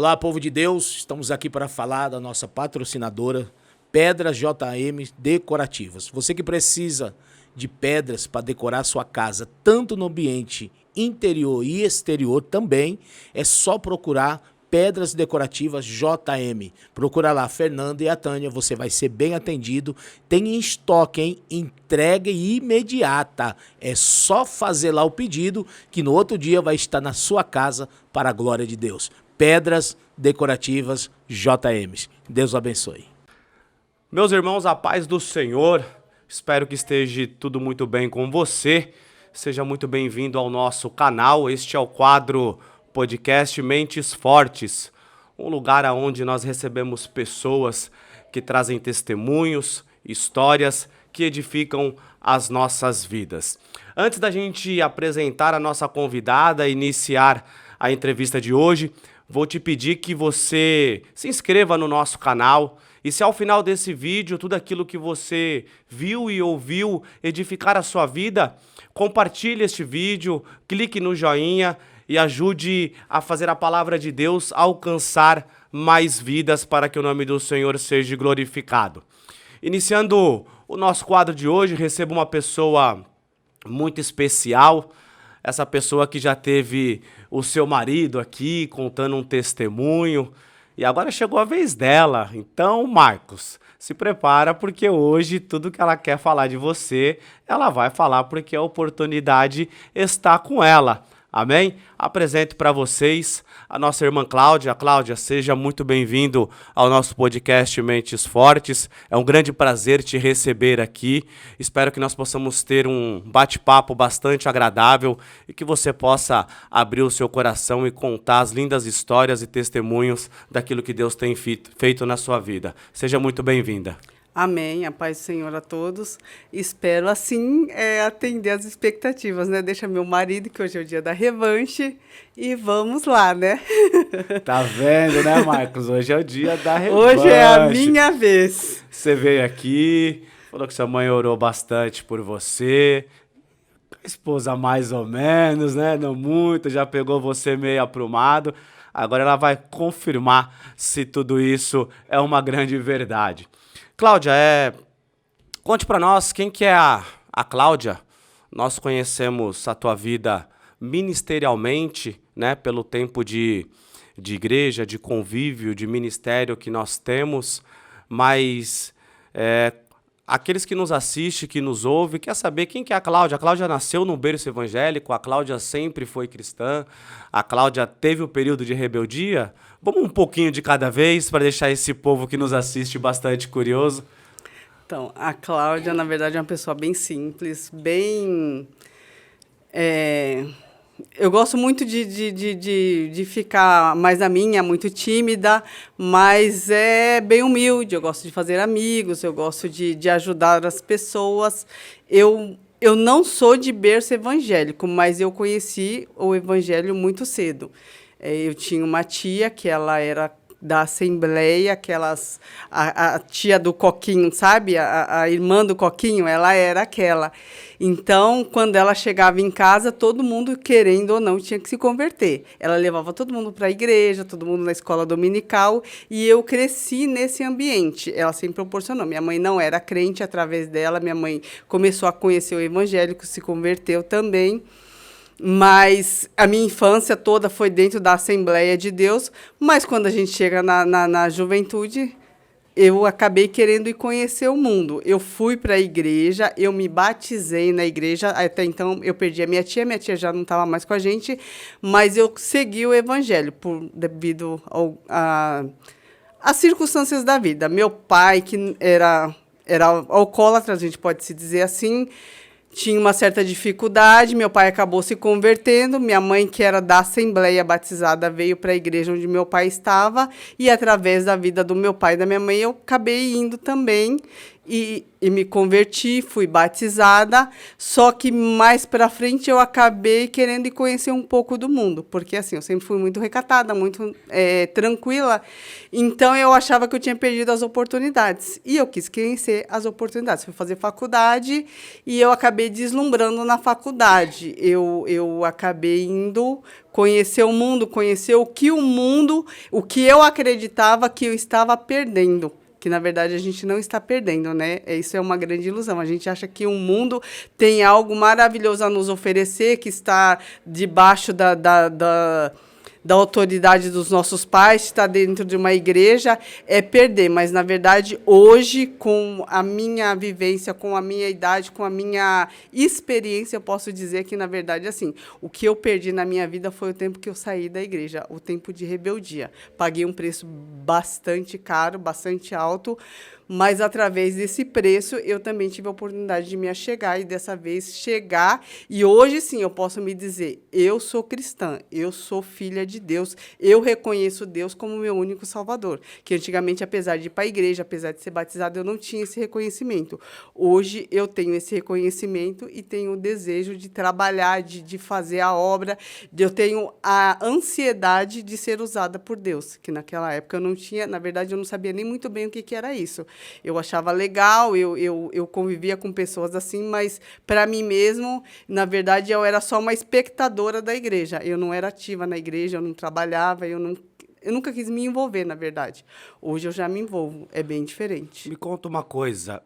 Olá, povo de Deus, estamos aqui para falar da nossa patrocinadora, Pedras JM Decorativas. Você que precisa de pedras para decorar sua casa, tanto no ambiente interior e exterior também, é só procurar Pedras Decorativas JM. Procura lá, Fernanda e a Tânia, você vai ser bem atendido. Tem em estoque, hein? Entrega imediata. É só fazer lá o pedido que no outro dia vai estar na sua casa para a glória de Deus. Pedras Decorativas JM. Deus abençoe. Meus irmãos, a paz do Senhor. Espero que esteja tudo muito bem com você. Seja muito bem-vindo ao nosso canal. Este é o quadro podcast Mentes Fortes, um lugar onde nós recebemos pessoas que trazem testemunhos, histórias que edificam as nossas vidas. Antes da gente apresentar a nossa convidada e iniciar a entrevista de hoje, vou te pedir que você se inscreva no nosso canal e se ao final desse vídeo tudo aquilo que você viu e ouviu edificar a sua vida, compartilhe este vídeo, clique no joinha e ajude a fazer a palavra de Deus alcançar mais vidas para que o nome do Senhor seja glorificado. Iniciando o nosso quadro de hoje, recebo uma pessoa muito especial, essa pessoa que já teve o seu marido aqui contando um testemunho e agora chegou a vez dela. Então, Marcos, se prepara porque hoje tudo que ela quer falar de você, ela vai falar porque a oportunidade está com ela. Amém? Apresento para vocês a nossa irmã Cláudia. Cláudia, seja muito bem-vindo ao nosso podcast Mentes Fortes. É um grande prazer te receber aqui. Espero que nós possamos ter um bate-papo bastante agradável e que você possa abrir o seu coração e contar as lindas histórias e testemunhos daquilo que Deus tem feito na sua vida. Seja muito bem-vinda. Amém, a paz do Senhor a todos. Espero, assim, atender as expectativas, né? Deixa meu marido, que hoje é o dia da revanche, e vamos lá, né? Tá vendo, né, Marcos? Hoje é o dia da revanche. Hoje é a minha vez. Você veio aqui, falou que sua mãe orou bastante por você, a esposa mais ou menos, né? Não muito, já pegou você meio aprumado. Agora ela vai confirmar se tudo isso é uma grande verdade. Cláudia, conte para nós quem que é a Cláudia. Nós conhecemos a tua vida ministerialmente, né, pelo tempo de igreja, de convívio, de ministério que nós temos, mas aqueles que nos assistem, que nos ouvem, quer saber quem que é a Cláudia. A Cláudia nasceu num berço evangélico, a Cláudia sempre foi cristã, a Cláudia teve o período de rebeldia. Vamos um pouquinho de cada vez para deixar esse povo que nos assiste bastante curioso. Então, a Cláudia, na verdade, é uma pessoa bem simples, bem... Eu gosto muito de ficar mais na minha, muito tímida, mas é bem humilde. Eu gosto de fazer amigos, eu gosto de ajudar as pessoas. Eu não sou de berço evangélico, mas eu conheci o evangelho muito cedo. Eu tinha uma tia que ela era da Assembleia, a tia do Coquinho, sabe? A irmã do Coquinho, ela era aquela. Então, quando ela chegava em casa, todo mundo, querendo ou não, tinha que se converter. Ela levava todo mundo para a igreja, todo mundo na escola dominical, e eu cresci nesse ambiente. Ela sempre proporcionou. Minha mãe não era crente, através dela, minha mãe começou a conhecer o evangélico, se converteu também. Mas a minha infância toda foi dentro da Assembleia de Deus, mas quando a gente chega na juventude, eu acabei querendo ir conhecer o mundo. Eu fui para a igreja, eu me batizei na igreja, até então eu perdi a minha tia já não estava mais com a gente, mas eu segui o evangelho devido às circunstâncias da vida. Meu pai, que era alcoólatra, a gente pode se dizer assim, tinha uma certa dificuldade, meu pai acabou se convertendo, minha mãe, que era da Assembleia Batizada, veio para a igreja onde meu pai estava, e através da vida do meu pai e da minha mãe, eu acabei indo também, e me converti, fui batizada, só que mais para frente eu acabei querendo ir conhecer um pouco do mundo, porque assim, eu sempre fui muito recatada, muito tranquila, então eu achava que eu tinha perdido as oportunidades, e eu quis conhecer as oportunidades. Fui fazer faculdade e eu acabei deslumbrando na faculdade, eu acabei indo conhecer o mundo, conhecer o que eu acreditava que eu estava perdendo, que, na verdade, a gente não está perdendo, né? Isso é uma grande ilusão. A gente acha que o mundo tem algo maravilhoso a nos oferecer, que está debaixo da autoridade dos nossos pais, está dentro de uma igreja, é perder. Mas, na verdade, hoje, com a minha vivência, com a minha idade, com a minha experiência, eu posso dizer que, na verdade, assim, o que eu perdi na minha vida foi o tempo que eu saí da igreja, o tempo de rebeldia. Paguei um preço bastante caro, bastante alto, mas, através desse preço, eu também tive a oportunidade de me achegar e, dessa vez, chegar. E hoje, sim, eu posso me dizer, eu sou cristã, eu sou filha de Deus, eu reconheço Deus como meu único Salvador. Que, antigamente, apesar de ir para a igreja, apesar de ser batizada, eu não tinha esse reconhecimento. Hoje, eu tenho esse reconhecimento e tenho o desejo de trabalhar, de fazer a obra. Eu tenho a ansiedade de ser usada por Deus, que, naquela época, eu não tinha, na verdade, eu não sabia nem muito bem o que era isso. Eu achava legal, eu convivia com pessoas assim, mas, para mim mesmo, na verdade, eu era só uma espectadora da igreja. Eu não era ativa na igreja, eu não trabalhava, eu nunca quis me envolver, na verdade. Hoje eu já me envolvo, é bem diferente. Me conta uma coisa,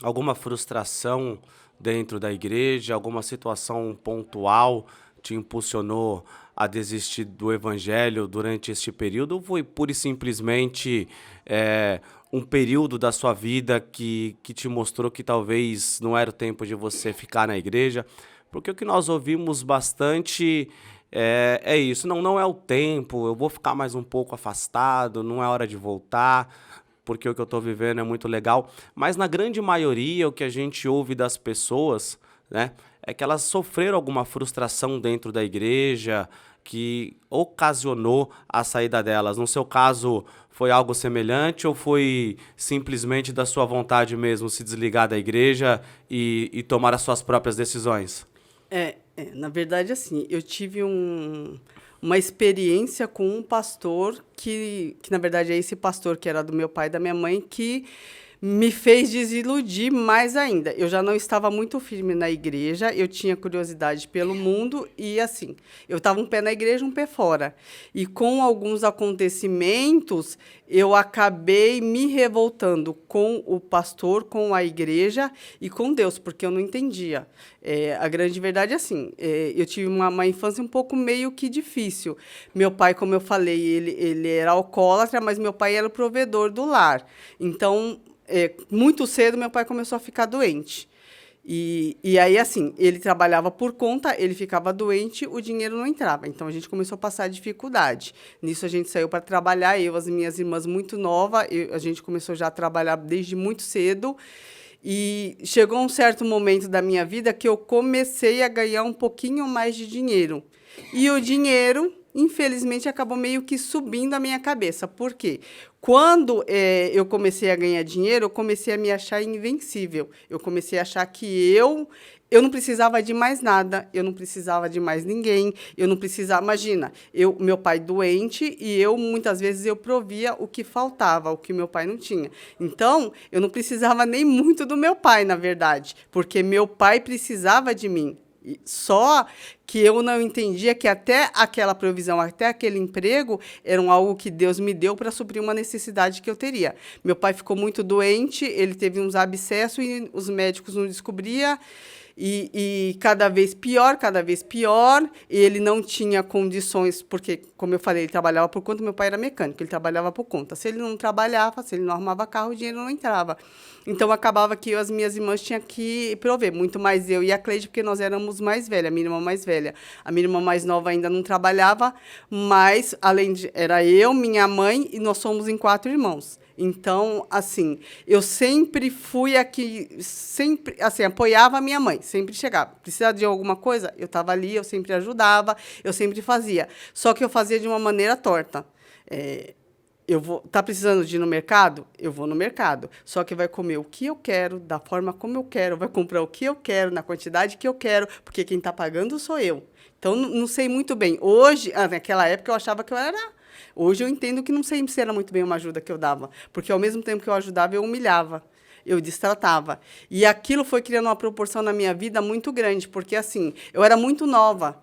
alguma frustração dentro da igreja, alguma situação pontual te impulsionou a desistir do evangelho durante este período, ou foi pura e simplesmente um período da sua vida que te mostrou que talvez não era o tempo de você ficar na igreja? Porque o que nós ouvimos bastante é isso, não é o tempo, eu vou ficar mais um pouco afastado, não é hora de voltar, porque o que eu estou vivendo é muito legal. Mas, na grande maioria, o que a gente ouve das pessoas, né, é que elas sofreram alguma frustração dentro da igreja que ocasionou a saída delas. No seu caso, foi algo semelhante ou foi simplesmente da sua vontade mesmo se desligar da igreja e tomar as suas próprias decisões? Na verdade, assim, eu tive uma experiência com um pastor que, na verdade, é esse pastor que era do meu pai e da minha mãe, que me fez desiludir mais ainda. Eu já não estava muito firme na igreja, eu tinha curiosidade pelo mundo e, assim, eu estava um pé na igreja, um pé fora. E, com alguns acontecimentos, eu acabei me revoltando com o pastor, com a igreja e com Deus, porque eu não entendia. A grande verdade é assim, eu tive uma infância um pouco meio que difícil. Meu pai, como eu falei, ele era alcoólatra, mas meu pai era o provedor do lar. Então, muito cedo, meu pai começou a ficar doente. E aí, assim, ele trabalhava por conta, ele ficava doente, o dinheiro não entrava. Então, a gente começou a passar dificuldade. Nisso, a gente saiu para trabalhar, eu, as minhas irmãs muito novas, a gente começou já a trabalhar desde muito cedo. E chegou um certo momento da minha vida que eu comecei a ganhar um pouquinho mais de dinheiro. E o dinheiro, infelizmente, acabou meio que subindo a minha cabeça. Por quê? Quando eu comecei a ganhar dinheiro, eu comecei a me achar invencível. Eu comecei a achar que eu não precisava de mais nada, eu não precisava de mais ninguém, eu não precisava... Imagina, meu pai doente e muitas vezes, eu provia o que faltava, o que meu pai não tinha. Então, eu não precisava nem muito do meu pai, na verdade, porque meu pai precisava de mim. Só que eu não entendia que até aquela provisão, até aquele emprego, era algo que Deus me deu para suprir uma necessidade que eu teria. Meu pai ficou muito doente, ele teve uns abscessos e os médicos não descobriam. E cada vez pior, ele não tinha condições, porque, como eu falei, ele trabalhava por conta, meu pai era mecânico, ele trabalhava por conta. Se ele não trabalhava, se ele não arrumava carro, o dinheiro não entrava. Então, acabava que as minhas irmãs tinham que prover, muito mais eu e a Cleide, porque nós éramos mais velhas, a minha irmã mais velha. A minha irmã mais nova ainda não trabalhava, mas, era eu, minha mãe, e nós somos em 4 irmãos. Então, assim, eu sempre fui aqui, sempre, assim, apoiava a minha mãe, sempre chegava. Precisava de alguma coisa? Eu estava ali, eu sempre ajudava, eu sempre fazia. Só que eu fazia de uma maneira torta. tá precisando de ir no mercado? Eu vou no mercado. Só que vai comer o que eu quero, da forma como eu quero, vai comprar o que eu quero, na quantidade que eu quero, porque quem está pagando sou eu. Então, não sei muito bem. Hoje, naquela época, eu achava que eu era... Hoje eu entendo que não sei se era muito bem uma ajuda que eu dava, porque ao mesmo tempo que eu ajudava, eu humilhava, eu destratava. E aquilo foi criando uma proporção na minha vida muito grande, porque assim, eu era muito nova.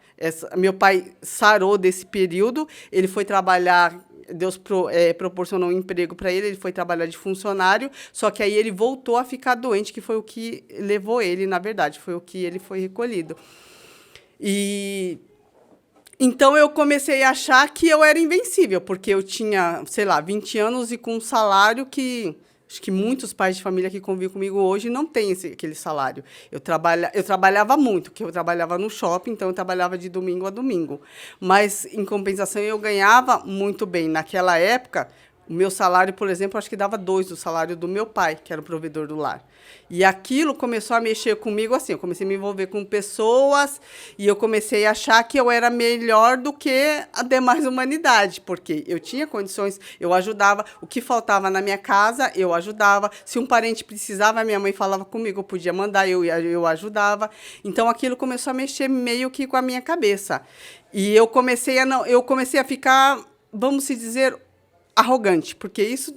Meu pai sarou desse período, ele foi trabalhar, Deus proporcionou um emprego para ele foi trabalhar de funcionário, só que aí ele voltou a ficar doente, que foi o que levou ele, na verdade, foi o que ele foi recolhido. Então, eu comecei a achar que eu era invencível, porque eu tinha, sei lá, 20 anos e com um salário que... Acho que muitos pais de família que convivem comigo hoje não têm aquele salário. Eu trabalhava muito, porque eu trabalhava no shopping, então eu trabalhava de domingo a domingo. Mas, em compensação, eu ganhava muito bem. Naquela época, o meu salário, por exemplo, acho que dava 2 do salário do meu pai, que era o provedor do lar. E aquilo começou a mexer comigo assim, eu comecei a me envolver com pessoas e eu comecei a achar que eu era melhor do que a demais humanidade, porque eu tinha condições, eu ajudava, o que faltava na minha casa, eu ajudava, se um parente precisava, a minha mãe falava comigo, eu podia mandar, eu ajudava. Então, aquilo começou a mexer meio que com a minha cabeça. E eu comecei a ficar, vamos se dizer, arrogante, porque isso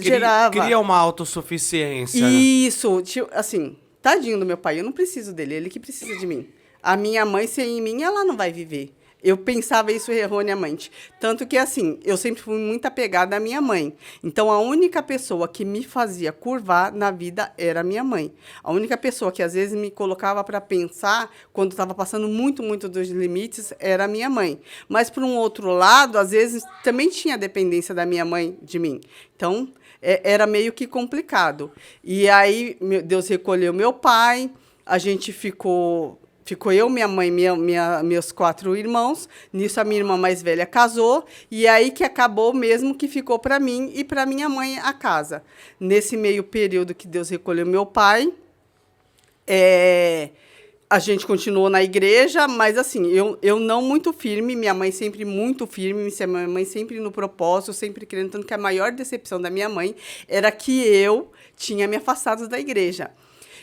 gerava... Cria uma autossuficiência. Isso, assim, tadinho do meu pai, eu não preciso dele, ele que precisa de mim. A minha mãe, sem mim, ela não vai viver. Eu pensava isso erroneamente. Tanto que, assim, eu sempre fui muito apegada à minha mãe. Então, a única pessoa que me fazia curvar na vida era a minha mãe. A única pessoa que, às vezes, me colocava para pensar, quando estava passando muito, muito dos limites, era a minha mãe. Mas, por um outro lado, às vezes, também tinha dependência da minha mãe de mim. Então, era meio que complicado. E aí, Deus recolheu meu pai, a gente ficou eu, minha mãe, meus 4 irmãos. Nisso, a minha irmã mais velha casou. E aí que acabou mesmo que ficou para mim e para minha mãe a casa. Nesse meio período que Deus recolheu meu pai, a gente continuou na igreja, mas assim, eu não muito firme, minha mãe sempre muito firme, minha mãe sempre no propósito, sempre querendo, tanto que a maior decepção da minha mãe era que eu tinha me afastado da igreja.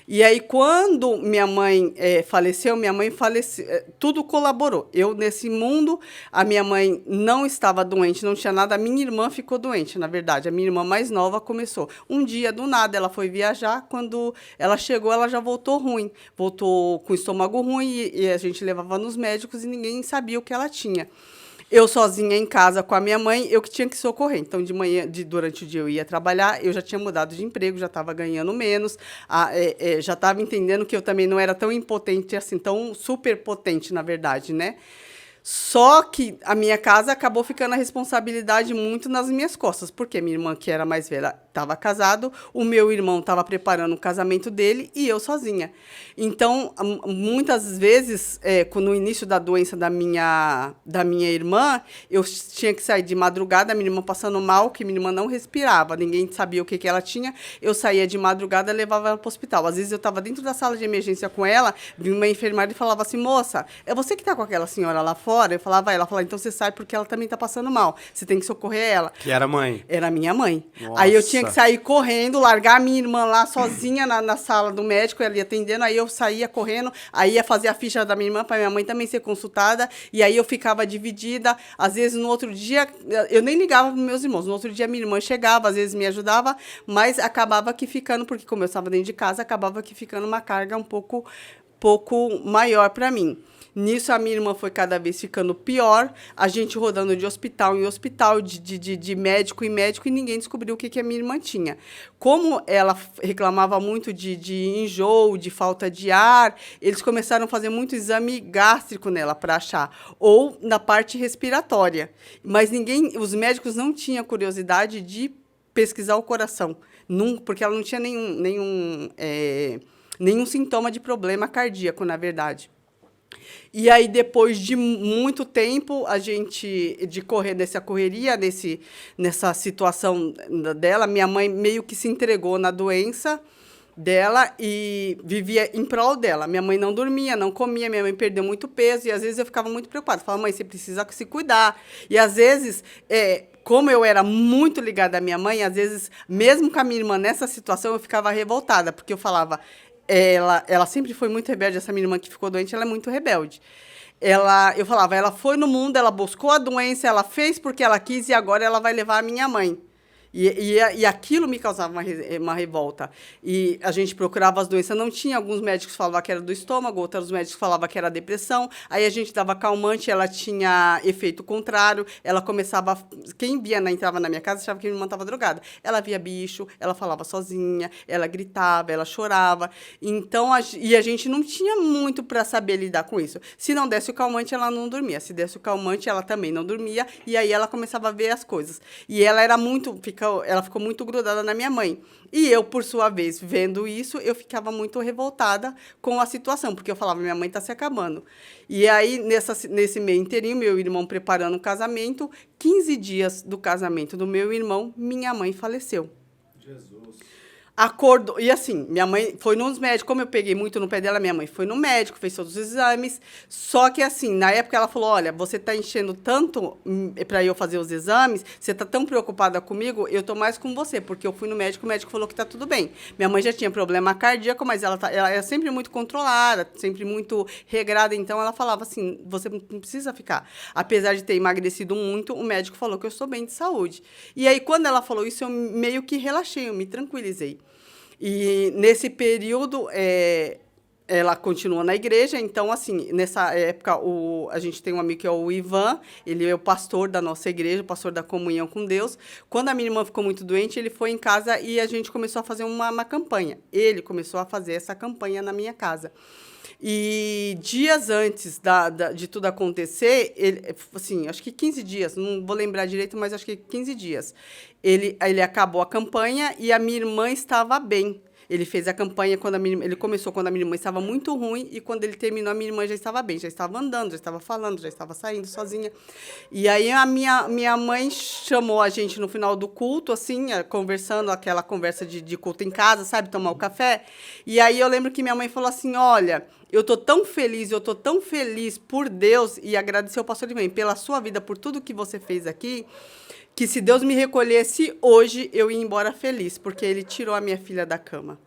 E aí, quando minha mãe faleceu, tudo colaborou. Eu, nesse mundo, a minha mãe não estava doente, não tinha nada. A minha irmã ficou doente, na verdade. A minha irmã mais nova começou. Um dia, do nada, ela foi viajar. Quando ela chegou, ela já voltou ruim. Voltou com o estômago ruim e a gente levava nos médicos e ninguém sabia o que ela tinha. Eu sozinha em casa com a minha mãe, eu que tinha que socorrer. Então, de manhã, durante o dia eu ia trabalhar, eu já tinha mudado de emprego, já estava ganhando menos, já estava entendendo que eu também não era tão impotente assim, tão super potente, na verdade, né? Só que a minha casa acabou ficando a responsabilidade muito nas minhas costas, porque minha irmã, que era mais velha, estava casado, o meu irmão estava preparando o casamento dele e eu sozinha. Então, muitas vezes, no início da doença da minha irmã, eu tinha que sair de madrugada, a minha irmã passando mal, que minha irmã não respirava, ninguém sabia o que ela tinha, eu saía de madrugada e levava ela para o hospital. Às vezes, eu estava dentro da sala de emergência com ela, vinha uma enfermeira e falava assim, moça, é você que está com aquela senhora lá fora? Eu falava, ela falava, então você sai porque ela também está passando mal. Você tem que socorrer ela. Que era a mãe? Era a minha mãe. Nossa. Aí eu tinha que sair correndo, largar a minha irmã lá sozinha na sala do médico, ela ia atendendo, aí eu saía correndo, aí ia fazer a ficha da minha irmã para minha mãe também ser consultada, e aí eu ficava dividida. Às vezes, no outro dia, eu nem ligava para meus irmãos. No outro dia, minha irmã chegava, às vezes me ajudava, mas acabava que ficando, porque como eu estava dentro de casa, acabava que ficando uma carga um pouco maior para mim. Nisso, a minha irmã foi cada vez ficando pior, a gente rodando de hospital em hospital, de médico em médico, e ninguém descobriu o que a minha irmã tinha. Como ela reclamava muito de enjoo, de falta de ar, eles começaram a fazer muito exame gástrico nela para achar, ou na parte respiratória. Mas os médicos não tinham curiosidade de pesquisar o coração, porque ela não tinha nenhum sintoma de problema cardíaco, na verdade. E aí, depois de muito tempo, a gente, dessa correria, nessa situação dela, minha mãe meio que se entregou na doença dela e vivia em prol dela. Minha mãe não dormia, não comia, minha mãe perdeu muito peso e, às vezes, eu ficava muito preocupada. Falava, mãe, você precisa se cuidar. E, às vezes, como eu era muito ligada à minha mãe, às vezes, mesmo com a minha irmã nessa situação, eu ficava revoltada, porque eu falava, ela sempre foi muito rebelde, essa minha irmã que ficou doente, ela é muito rebelde. Eu falava, ela foi no mundo, ela buscou a doença, ela fez porque ela quis e agora ela vai levar a minha mãe. E aquilo me causava uma revolta. E a gente procurava as doenças, não tinha. Alguns médicos falavam que era do estômago, outros médicos falavam que era depressão. Aí a gente dava calmante, ela tinha efeito contrário. Ela começava... Quem entrava na minha casa achava que minha irmã estava drogada. Ela via bicho, ela falava sozinha, ela gritava, ela chorava. Então, a gente não tinha muito para saber lidar com isso. Se não desse o calmante, ela não dormia. Se desse o calmante, ela também não dormia. E aí ela começava a ver as coisas. E ela era muito... Ela ficou muito grudada na minha mãe. E eu, por sua vez, vendo isso, eu ficava muito revoltada com a situação, porque eu falava, minha mãe está se acabando. E aí, nesse meio inteirinho, meu irmão preparando o casamento, 15 dias do casamento do meu irmão, minha mãe faleceu. Jesus. Acordou, e assim, minha mãe foi nos médicos, como eu peguei muito no pé dela, minha mãe foi no médico, fez todos os exames, só que assim, na época ela falou, olha, você tá enchendo tanto para eu fazer os exames, você tá tão preocupada comigo, eu tô mais com você, porque eu fui no médico, o médico falou que tá tudo bem. Minha mãe já tinha problema cardíaco, mas ela é sempre muito controlada, sempre muito regrada, então ela falava assim, você não precisa ficar. Apesar de ter emagrecido muito, o médico falou que eu estou bem de saúde. E aí, quando ela falou isso, eu meio que relaxei, eu me tranquilizei. E nesse período, ela continua na igreja, então, assim, nessa época, a gente tem um amigo que é o Ivan, ele é o pastor da nossa igreja, o pastor da comunhão com Deus. Quando a minha irmã ficou muito doente, ele foi em casa e a gente começou a fazer uma campanha. Ele começou a fazer essa campanha na minha casa. E dias antes de tudo acontecer, assim, acho que 15 dias, não vou lembrar direito, mas acho que 15 dias, ele acabou a campanha e a minha irmã estava bem. Ele fez a campanha ele começou quando a minha irmã estava muito ruim e quando ele terminou, a minha irmã já estava bem, já estava andando, já estava falando, já estava saindo sozinha. E aí a minha mãe chamou a gente no final do culto, assim, conversando, aquela conversa de culto em casa, sabe, tomar o café. E aí eu lembro que minha mãe falou assim, olha, eu tô tão feliz por Deus e agradecer ao pastor Ivan pela sua vida, por tudo que você fez aqui, que se Deus me recolhesse hoje, eu ia embora feliz, porque ele tirou a minha filha da cama.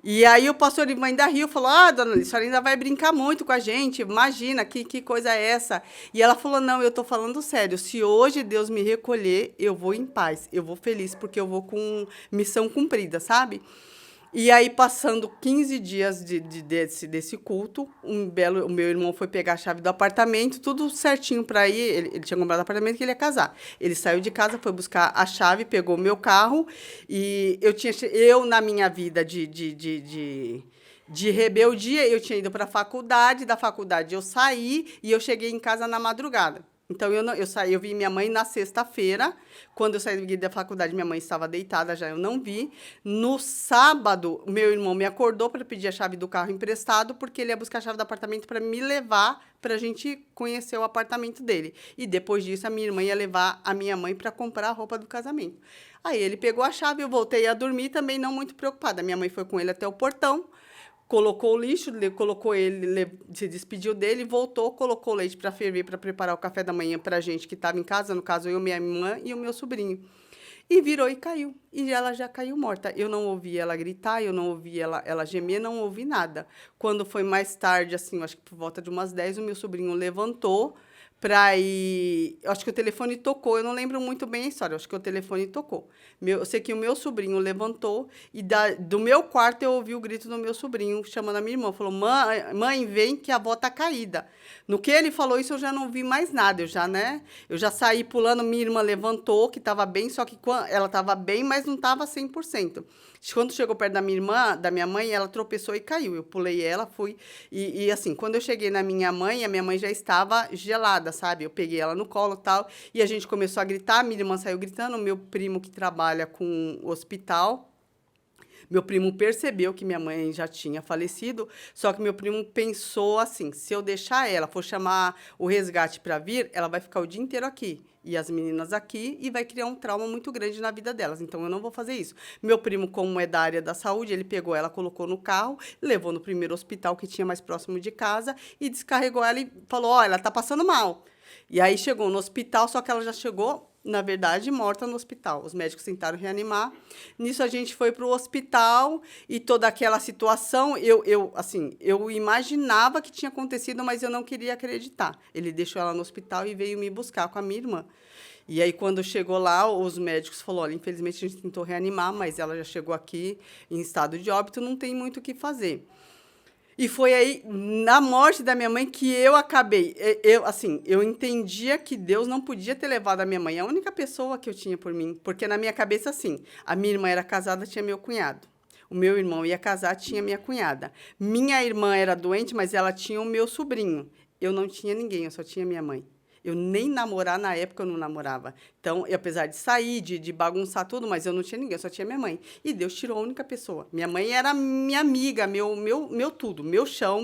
E aí o pastor Ivan ainda riu, falou, dona Alice, a senhora ainda vai brincar muito com a gente, imagina, que coisa é essa? E ela falou, não, eu tô falando sério, se hoje Deus me recolher, eu vou em paz, eu vou feliz, porque eu vou com missão cumprida, sabe? E aí, passando 15 dias desse culto, o meu irmão foi pegar a chave do apartamento, tudo certinho para ir. Ele tinha comprado o apartamento que ele ia casar. Ele saiu de casa, foi buscar a chave, pegou o meu carro. E eu na minha vida de rebeldia, eu tinha ido para a faculdade. Da faculdade, eu saí e eu cheguei em casa na madrugada. Então, eu vi minha mãe na sexta-feira. Quando eu saí da faculdade, minha mãe estava deitada, já eu não vi. No sábado, meu irmão me acordou para pedir a chave do carro emprestado, porque ele ia buscar a chave do apartamento para me levar, para a gente conhecer o apartamento dele. E depois disso, a minha irmã ia levar a minha mãe para comprar a roupa do casamento. Aí ele pegou a chave, eu voltei a dormir, também não muito preocupada. Minha mãe foi com ele até o portão, colocou o lixo, se despediu dele, voltou, colocou o leite para ferver, para preparar o café da manhã para a gente que estava em casa, no caso eu, minha irmã e o meu sobrinho. E virou e caiu. E ela já caiu morta. Eu não ouvi ela gritar, eu não ouvi ela gemer, não ouvi nada. Quando foi mais tarde, assim, acho que por volta de umas 10, o meu sobrinho levantou para ir... Acho que o telefone tocou, eu não lembro muito bem a história, acho que o telefone tocou. Eu sei que o meu sobrinho levantou e do meu quarto eu ouvi o grito do meu sobrinho chamando a minha irmã. Falou, mãe, vem que a avó tá caída. No que ele falou isso, eu já não vi mais nada. Eu já saí pulando, minha irmã levantou, que estava bem, só que ela estava bem, mas não estava 100%. Quando chegou perto da minha irmã, da minha mãe, ela tropeçou e caiu. Eu pulei ela, fui... E assim, quando eu cheguei na minha mãe, a minha mãe já estava gelada, sabe? Eu peguei ela no colo e tal, e a gente começou a gritar, minha irmã saiu gritando, o meu primo que trabalha com o hospital, meu primo percebeu que minha mãe já tinha falecido, só que meu primo pensou assim, se eu deixar ela, for chamar o resgate para vir, ela vai ficar o dia inteiro aqui, e as meninas aqui, e vai criar um trauma muito grande na vida delas, então eu não vou fazer isso. Meu primo, como é da área da saúde, ele pegou ela, colocou no carro, levou no primeiro hospital que tinha mais próximo de casa, e descarregou ela e falou, ela tá passando mal. E aí chegou no hospital, só que ela já chegou na verdade, morta no hospital. Os médicos tentaram reanimar. Nisso, a gente foi para o hospital e toda aquela situação, eu imaginava que tinha acontecido, mas eu não queria acreditar. Ele deixou ela no hospital e veio me buscar com a minha irmã. E aí, quando chegou lá, os médicos falaram, olha, infelizmente, a gente tentou reanimar, mas ela já chegou aqui em estado de óbito, não tem muito o que fazer. E foi aí, na morte da minha mãe, que eu acabei. Eu entendia que Deus não podia ter levado a minha mãe, a única pessoa que eu tinha por mim. Porque na minha cabeça, assim, a minha irmã era casada, tinha meu cunhado. O meu irmão ia casar, tinha minha cunhada. Minha irmã era doente, mas ela tinha o meu sobrinho. Eu não tinha ninguém, eu só tinha minha mãe. Eu nem namorar, na época, eu não namorava. Então, apesar de sair, de bagunçar tudo, mas eu não tinha ninguém, eu só tinha minha mãe. E Deus tirou a única pessoa. Minha mãe era minha amiga, meu tudo, meu chão,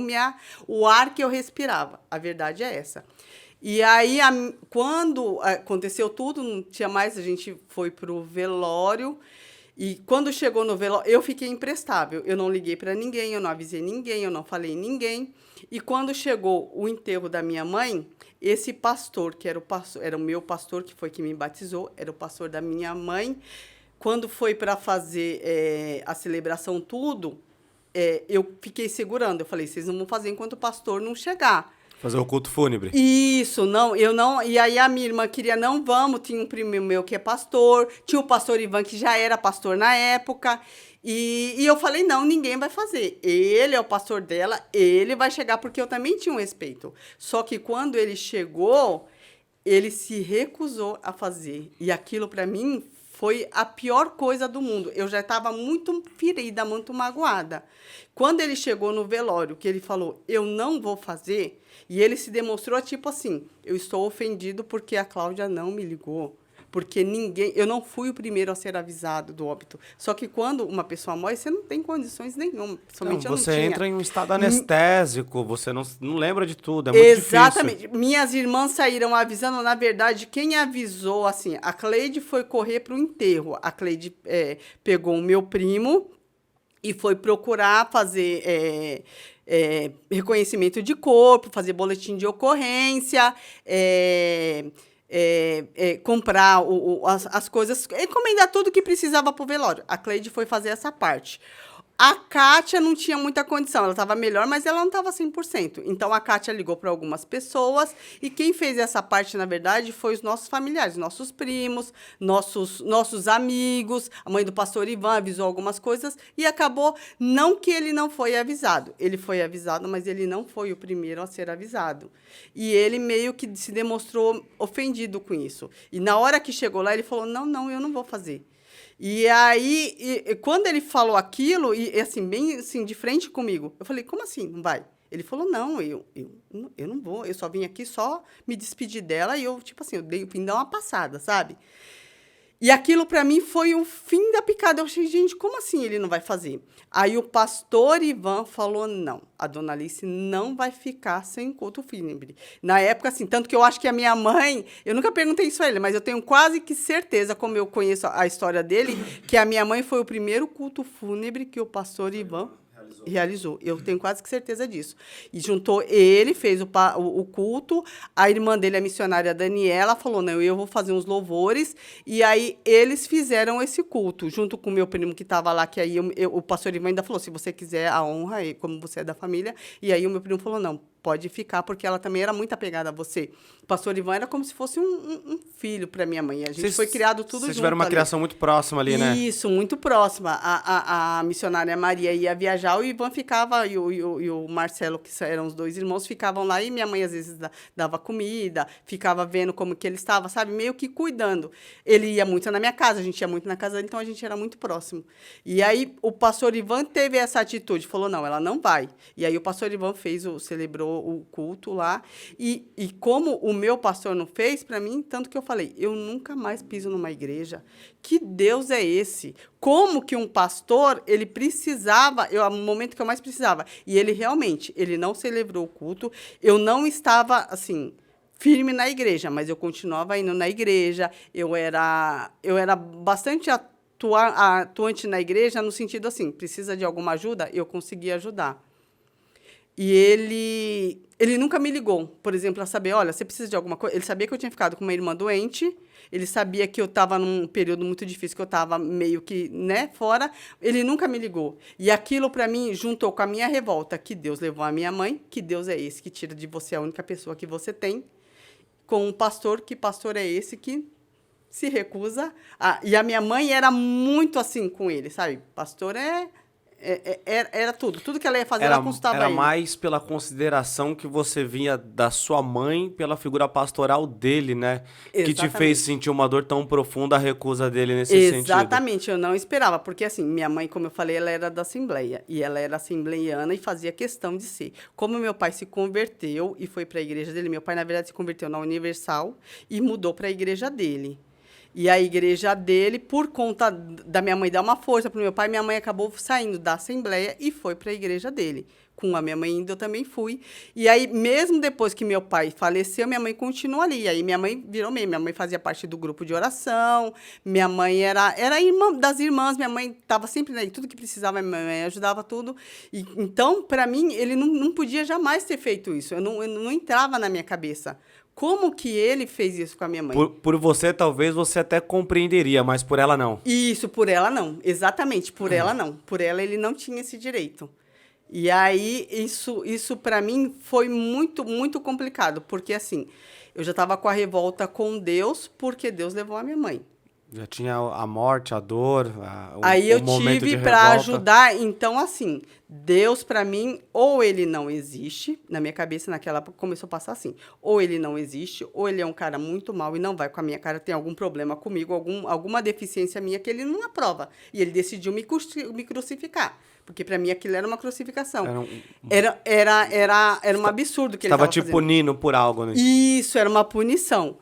o ar que eu respirava. A verdade é essa. E aí, quando aconteceu tudo, não tinha mais, a gente foi para o velório. E quando chegou no velório, eu fiquei imprestável. Eu não liguei para ninguém, eu não avisei ninguém, eu não falei ninguém. E quando chegou o enterro da minha mãe, esse pastor, que era o meu pastor, que foi que me batizou, era o pastor da minha mãe, quando foi para fazer a celebração tudo, eu fiquei segurando. Eu falei, vocês não vão fazer enquanto o pastor não chegar. Fazer o culto fúnebre. Isso, não, eu não. E aí a minha irmã queria, não vamos, tinha um primo meu que é pastor, tinha o pastor Ivan, que já era pastor na época. E eu falei, não, ninguém vai fazer. Ele é o pastor dela, ele vai chegar, porque eu também tinha um respeito. Só que quando ele chegou, ele se recusou a fazer. E aquilo, para mim, foi a pior coisa do mundo. Eu já estava muito ferida, muito magoada. Quando ele chegou no velório, que ele falou, eu não vou fazer, e ele se demonstrou tipo assim, eu estou ofendido porque a Cláudia não me ligou. Porque eu não fui o primeiro a ser avisado do óbito. Só que quando uma pessoa morre, você não tem condições nenhuma. Somente Não, eu não você tinha. entra em um estado anestésico, você não lembra de tudo, é muito difícil. Exatamente. Minhas irmãs saíram avisando, na verdade, quem avisou, assim, a Cleide foi correr para o enterro. A Cleide pegou o meu primo e foi procurar fazer reconhecimento de corpo, fazer boletim de ocorrência, comprar as coisas, encomendar tudo que precisava para o velório. A Cleide foi fazer essa parte. A Kátia não tinha muita condição, ela estava melhor, mas ela não estava 100%. Então, a Kátia ligou para algumas pessoas e quem fez essa parte, na verdade, foi os nossos familiares, nossos primos, nossos amigos. A mãe do pastor Ivan avisou algumas coisas e acabou, não que ele não foi avisado. Ele foi avisado, mas ele não foi o primeiro a ser avisado. E ele meio que se demonstrou ofendido com isso. E na hora que chegou lá, ele falou, não, eu não vou fazer. E aí, quando ele falou aquilo, e assim, bem assim, de frente comigo, eu falei, como assim, não vai? Ele falou, não, eu não vou, eu só vim aqui só me despedir dela, e eu, tipo assim, eu vim dar uma passada, sabe? E aquilo, para mim, foi o fim da picada. Eu achei, gente, como assim ele não vai fazer? Aí o pastor Ivan falou, não, a dona Alice não vai ficar sem culto fúnebre. Na época, assim, tanto que eu acho que a minha mãe, eu nunca perguntei isso a ele, mas eu tenho quase que certeza, como eu conheço a história dele, que a minha mãe foi o primeiro culto fúnebre que o pastor Ivan realizou. Eu tenho quase que certeza disso. E juntou ele, fez o culto, a irmã dele, a missionária Daniela, falou, não, eu vou fazer uns louvores, e aí eles fizeram esse culto, junto com o meu primo que estava lá, que aí o pastor Ivan ainda falou, se você quiser a honra, como você é da família, e aí o meu primo falou, não, pode ficar, porque ela também era muito apegada a você. O pastor Ivan era como se fosse um filho para minha mãe. A gente foi criado tudo junto. Vocês tiveram uma criação muito próxima ali, né? Isso, muito próxima. A missionária Maria ia viajar, o Ivan ficava, e o Marcelo, que eram os dois irmãos, ficavam lá, e minha mãe às vezes dava comida, ficava vendo como que ele estava, sabe? Meio que cuidando. Ele ia muito na minha casa, a gente ia muito na casa dele, então a gente era muito próximo. E aí o pastor Ivan teve essa atitude, falou, não, ela não vai. E aí o pastor Ivan celebrou o culto lá, e como o meu pastor não fez, para mim, tanto que eu falei, eu nunca mais piso numa igreja. Que Deus é esse? Como que um pastor, ele precisava, no momento que eu mais precisava, e ele realmente, ele não celebrou o culto, eu não estava, assim, firme na igreja, mas eu continuava indo na igreja, eu era bastante atuante na igreja, no sentido assim, precisa de alguma ajuda? Eu conseguia ajudar. E ele nunca me ligou, por exemplo, a saber, olha, você precisa de alguma coisa? Ele sabia que eu tinha ficado com uma irmã doente, ele sabia que eu estava num período muito difícil, que eu estava meio que, né, fora. Ele nunca me ligou. E aquilo, para mim, juntou com a minha revolta, que Deus levou a minha mãe, que Deus é esse que tira de você a única pessoa que você tem, com um pastor, que pastor é esse que se recusa. E a minha mãe era muito assim com ele, sabe? Pastor era tudo. Tudo que ela ia fazer, ela consultava Era ele. mais pela consideração que você vinha da sua mãe, pela figura pastoral dele, né? Que te fez sentir uma dor tão profunda, a recusa dele nesse sentido. Exatamente, eu não esperava, porque assim, minha mãe, como eu falei, ela era da Assembleia, e ela era assembleiana e fazia questão de ser. Como meu pai se converteu e foi para a igreja dele, meu pai, na verdade, se converteu na Universal e mudou para a igreja dele. E a igreja dele, por conta da minha mãe dar uma força para o meu pai, minha mãe acabou saindo da Assembleia e foi para a igreja dele. Com a minha mãe indo, eu também fui. E aí, mesmo depois que meu pai faleceu, minha mãe continua ali. E aí, minha mãe virou membro. Minha mãe fazia parte do grupo de oração. Minha mãe era irmã das irmãs. Minha mãe estava sempre aí. Tudo que precisava, minha mãe ajudava tudo. E, então, para mim, ele não podia jamais ter feito isso. Eu não entrava na minha cabeça. Como que ele fez isso com a minha mãe? Por você, talvez você até compreenderia, mas por ela não. Isso, por ela não. Exatamente, por ela não. Por ela ele não tinha esse direito. E aí, isso para mim foi muito, muito complicado. Porque, assim, eu já estava com a revolta com Deus, porque Deus levou a minha mãe. Já tinha a morte, a dor, aí eu momento tive de para revolta. ajudar. Então, assim, Deus para mim, ou ele não existe, na minha cabeça naquela época começou a passar assim, ou ele não existe, ou ele é um cara muito mau e não vai com a minha cara, tem algum problema comigo, alguma deficiência minha que ele não aprova. E ele decidiu me crucificar. Porque para mim aquilo era uma crucificação. Era um absurdo que ele estava te fazendo. punindo por algo, né? Isso, era uma punição.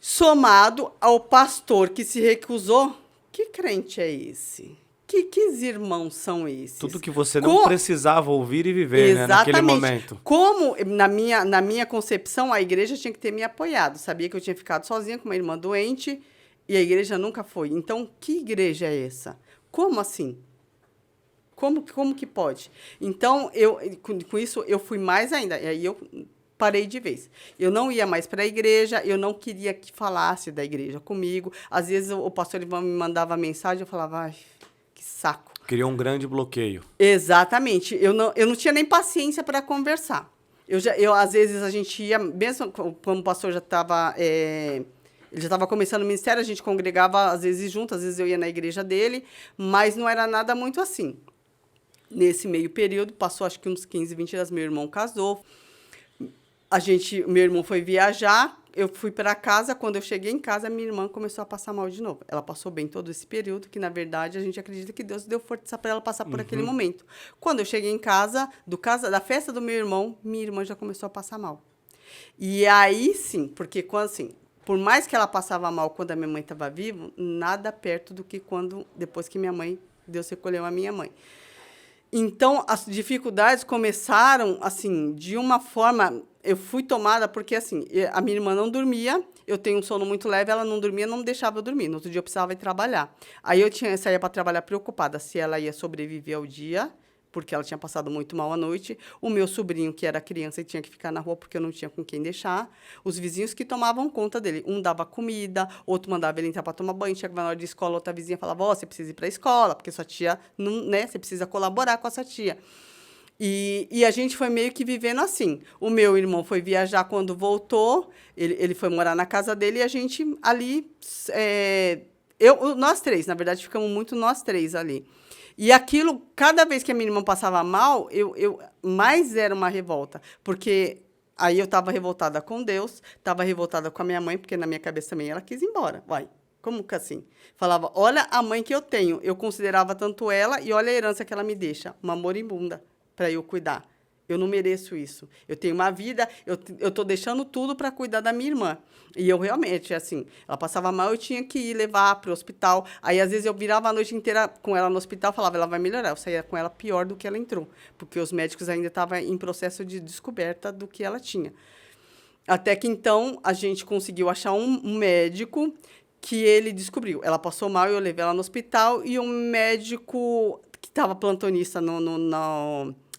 Somado ao pastor que se recusou, que crente é esse? Que irmãos são esses? Tudo que você não precisava ouvir e viver, né, naquele momento. Como, na minha concepção, a igreja tinha que ter me apoiado. Sabia que eu tinha ficado sozinha com uma irmã doente e a igreja nunca foi. Então, que igreja é essa? Como assim? Como que pode? Então, com isso, eu fui mais ainda. E aí eu parei de vez. Eu não ia mais para a igreja, eu não queria que falasse da igreja comigo. Às vezes o pastor Ivan me mandava mensagem, eu falava, ai, que saco. Criou um grande bloqueio. Exatamente. Eu não tinha nem paciência para conversar. Às vezes a gente ia, mesmo quando o pastor já estava... ele já estava começando o ministério, a gente congregava às vezes junto, às vezes eu ia na igreja dele, mas não era nada muito assim. Nesse meio período, passou acho que uns 15, 20 dias, meu irmão casou. Meu irmão foi viajar, eu fui para casa. Quando eu cheguei em casa, minha irmã começou a passar mal de novo. Ela passou bem todo esse período, que na verdade a gente acredita que Deus deu força para ela passar por aquele momento. Quando eu cheguei em casa, da festa do meu irmão, minha irmã já começou a passar mal. E aí sim, porque quando assim, por mais que ela passava mal quando a minha mãe estava viva, nada perto do que depois que Deus recolheu a minha mãe. Então, as dificuldades começaram, assim, de uma forma... Eu fui tomada porque, assim, a minha irmã não dormia, eu tenho um sono muito leve, ela não dormia, não deixava eu dormir. No outro dia eu precisava ir trabalhar. Aí eu saía para trabalhar preocupada se ela ia sobreviver ao dia, porque ela tinha passado muito mal à noite. O meu sobrinho, que era criança e tinha que ficar na rua porque eu não tinha com quem deixar. Os vizinhos que tomavam conta dele. Um dava comida, outro mandava ele entrar para tomar banho. Chegava na hora de escola, outra vizinha falava, você precisa ir para a escola, porque sua tia, não, né, você precisa colaborar com a sua tia. E a gente foi meio que vivendo assim. O meu irmão foi viajar, quando voltou, ele foi morar na casa dele e a gente ali... nós três, na verdade, ficamos muito nós três ali. E aquilo, cada vez que a minha irmã passava mal, mais era uma revolta. Porque aí eu estava revoltada com Deus, estava revoltada com a minha mãe, porque na minha cabeça também ela quis ir embora. Como que assim? Falava, olha a mãe que eu tenho. Eu considerava tanto ela e olha a herança que ela me deixa. Uma moribunda para eu cuidar. Eu não mereço isso. Eu tenho uma vida, eu estou deixando tudo para cuidar da minha irmã. E eu realmente, assim, ela passava mal, eu tinha que ir levar para o hospital. Aí, às vezes, eu virava a noite inteira com ela no hospital, falava, ela vai melhorar. Eu saía com ela pior do que ela entrou, porque os médicos ainda estavam em processo de descoberta do que ela tinha. Até que, então, a gente conseguiu achar um médico que ele descobriu. Ela passou mal, eu levei ela no hospital, e um médico que estava plantonista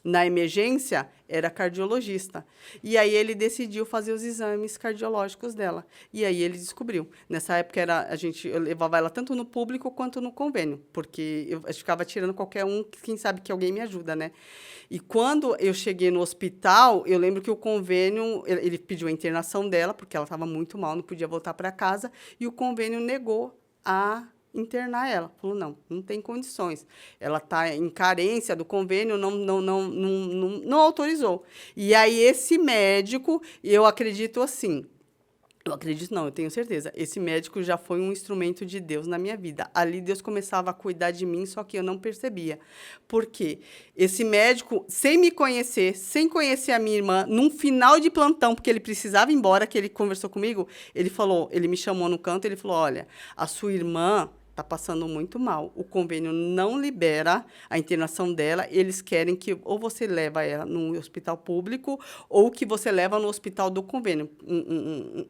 na emergência era cardiologista. E aí ele decidiu fazer os exames cardiológicos dela. E aí ele descobriu. Nessa época eu levava ela tanto no público quanto no convênio, porque eu ficava tirando qualquer um, quem sabe que alguém me ajuda, né? E quando eu cheguei no hospital, eu lembro que o convênio, ele pediu a internação dela, porque ela estava muito mal, não podia voltar para casa, e o convênio negou a internar ela. Falou, não tem condições. Ela está em carência do convênio, não autorizou. E aí, esse médico, eu acredito assim, eu acredito não, eu tenho certeza, esse médico já foi um instrumento de Deus na minha vida. Ali Deus começava a cuidar de mim, só que eu não percebia. Por quê? Esse médico, sem me conhecer, sem conhecer a minha irmã, num final de plantão, porque ele precisava ir embora, que ele conversou comigo, ele me chamou no canto, ele falou, olha, a sua irmã está passando muito mal. O convênio não libera a internação dela. Eles querem que ou você leva ela no hospital público ou que você leva no hospital do convênio.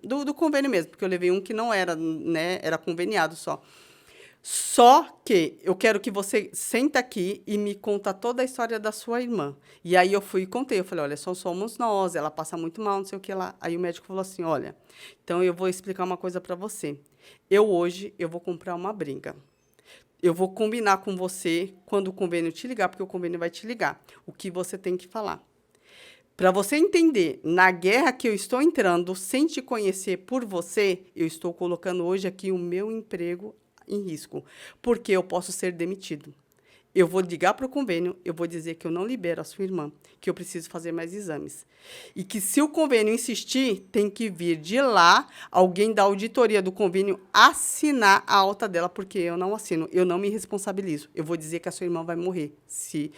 Do convênio mesmo, porque eu levei um que não era, né? Era conveniado só. Só que eu quero que você senta aqui e me conta toda a história da sua irmã. E aí eu fui e contei. Eu falei, olha, só somos nós, ela passa muito mal, não sei o que lá. Aí o médico falou assim, olha, então eu vou explicar uma coisa para você. Hoje eu vou comprar uma briga. Eu vou combinar com você quando o convênio te ligar, porque o convênio vai te ligar. O que você tem que falar. Para você entender, na guerra que eu estou entrando, sem te conhecer por você, eu estou colocando hoje aqui o meu emprego em risco, porque eu posso ser demitido. Eu vou ligar para o convênio, eu vou dizer que eu não libero a sua irmã, que eu preciso fazer mais exames. E que se o convênio insistir, tem que vir de lá alguém da auditoria do convênio assinar a alta dela, porque eu não assino, eu não me responsabilizo. Eu vou dizer que a sua irmã vai morrer. Se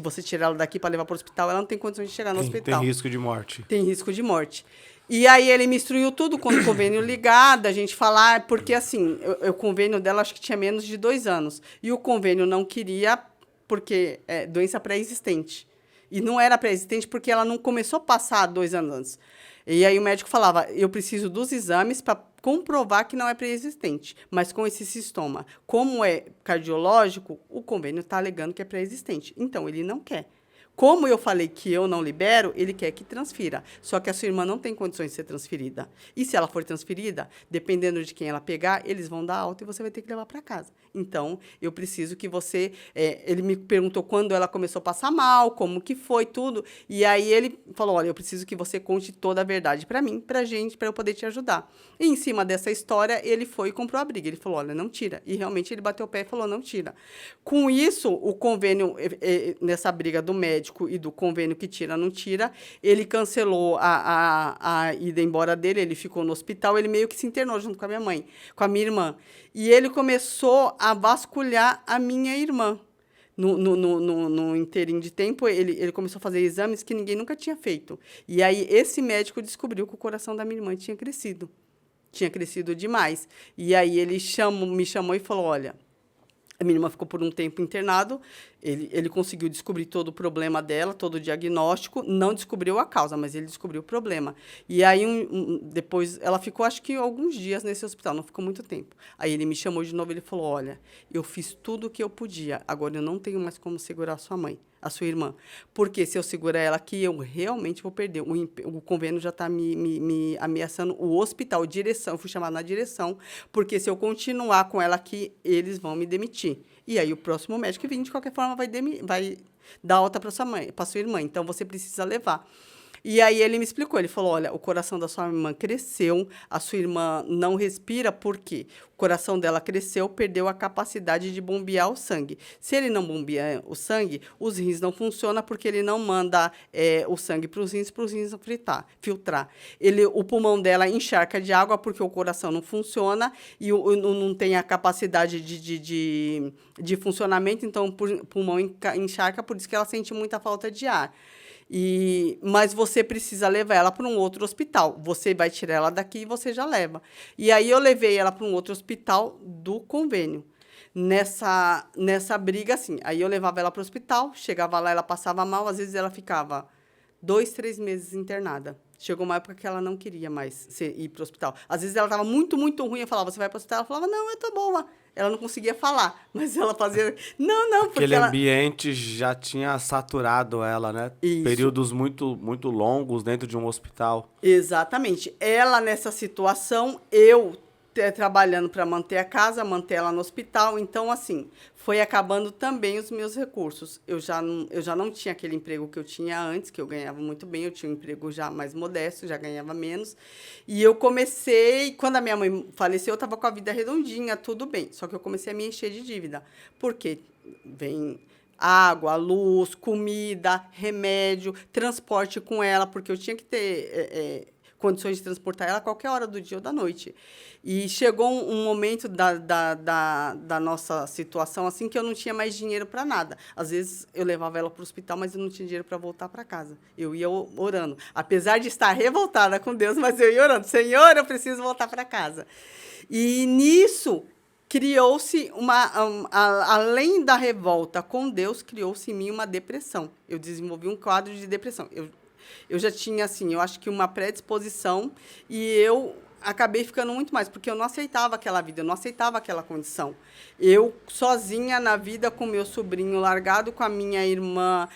você tirar ela daqui para levar para o hospital, ela não tem condições de chegar no hospital. Tem risco de morte. Tem risco de morte. E aí ele me instruiu tudo quando o convênio ligado, a gente falar, porque assim, o convênio dela acho que tinha menos de 2 anos. E o convênio não queria, porque é doença pré-existente. E não era pré-existente porque ela não começou a passar 2 anos antes. E aí o médico falava, eu preciso dos exames para comprovar que não é pré-existente. Mas com esse sintoma, como é cardiológico, o convênio está alegando que é pré-existente. Então, ele não quer. Como eu falei que eu não libero, ele quer que transfira. Só que a sua irmã não tem condições de ser transferida. E se ela for transferida, dependendo de quem ela pegar, eles vão dar alta e você vai ter que levar para casa. Então, eu preciso que você... ele me perguntou quando ela começou a passar mal, como que foi, tudo. E aí ele falou, olha, eu preciso que você conte toda a verdade para mim, para gente, para eu poder te ajudar. E em cima dessa história, ele foi e comprou a briga. Ele falou, olha, não tira. E realmente ele bateu o pé e falou, não tira. Com isso, o convênio, nessa briga do médico e do convênio que tira, não tira, ele cancelou a ida embora dele, ele ficou no hospital, ele meio que se internou junto com a minha mãe, com a minha irmã. E ele começou a vasculhar a minha irmã. No inteirinho de tempo, ele começou a fazer exames que ninguém nunca tinha feito. E aí, esse médico descobriu que o coração da minha irmã tinha crescido. Tinha crescido demais. E aí, ele me chamou e falou, olha... A minha irmã ficou por um tempo internado, ele conseguiu descobrir todo o problema dela, todo o diagnóstico, não descobriu a causa, mas ele descobriu o problema. E aí, depois, ela ficou, acho que, alguns dias nesse hospital, não ficou muito tempo. Aí ele me chamou de novo e ele falou, olha, eu fiz tudo o que eu podia, agora eu não tenho mais como segurar a sua mãe, a sua irmã. Porque se eu segurar ela aqui, eu realmente vou perder. O convênio já está me ameaçando, o hospital, direção, eu fui chamada na direção, porque se eu continuar com ela aqui, eles vão me demitir. E aí o próximo médico que vir, de qualquer forma, vai dar alta para sua mãe, para sua irmã. Então, você precisa levar. E aí ele me explicou, ele falou, olha, o coração da sua irmã cresceu, a sua irmã não respira, por quê? O coração dela cresceu, perdeu a capacidade de bombear o sangue. Se ele não bombear o sangue, os rins não funcionam, porque ele não manda o sangue para os rins filtrar. O pulmão dela encharca de água, porque o coração não funciona e não tem a capacidade de funcionamento, então o pulmão encharca, por isso que ela sente muita falta de ar. Mas você precisa levar ela para um outro hospital. Você vai tirar ela daqui e você já leva. E aí eu levei ela para um outro hospital do convênio. Nessa briga, assim. Aí eu levava ela para o hospital, chegava lá, ela passava mal, às vezes ela ficava 2, 3 meses internada. Chegou uma época que ela não queria mais ir para o hospital. Às vezes ela estava muito, muito ruim, eu falava, você vai para o hospital? Ela falava, não, eu tô boa. Ela não conseguia falar, mas ela fazia... Não, porque Aquele ambiente já tinha saturado ela, né? Isso. Períodos muito, muito longos dentro de um hospital. Exatamente. Ela, nessa situação, eu trabalhando para manter a casa, manter ela no hospital. Então, assim, foi acabando também os meus recursos. Eu já não tinha aquele emprego que eu tinha antes, que eu ganhava muito bem. Eu tinha um emprego já mais modesto, já ganhava menos. E eu comecei... Quando a minha mãe faleceu, eu estava com a vida redondinha, tudo bem. Só que eu comecei a me encher de dívida. Por quê? Vem... água, luz, comida, remédio, transporte com ela, porque eu tinha que ter condições de transportar ela a qualquer hora do dia ou da noite. E chegou um momento da nossa situação assim que eu não tinha mais dinheiro para nada. Às vezes eu levava ela para o hospital, mas eu não tinha dinheiro para voltar para casa. Eu ia orando. Apesar de estar revoltada com Deus, mas eu ia orando. Senhor, eu preciso voltar para casa. E nisso... criou-se além da revolta com Deus, criou-se em mim uma depressão. Eu desenvolvi um quadro de depressão. Eu já tinha, assim, eu acho que uma predisposição e eu acabei ficando muito mais, porque eu não aceitava aquela vida, eu não aceitava aquela condição. Eu, sozinha na vida, com meu sobrinho largado, com a minha irmã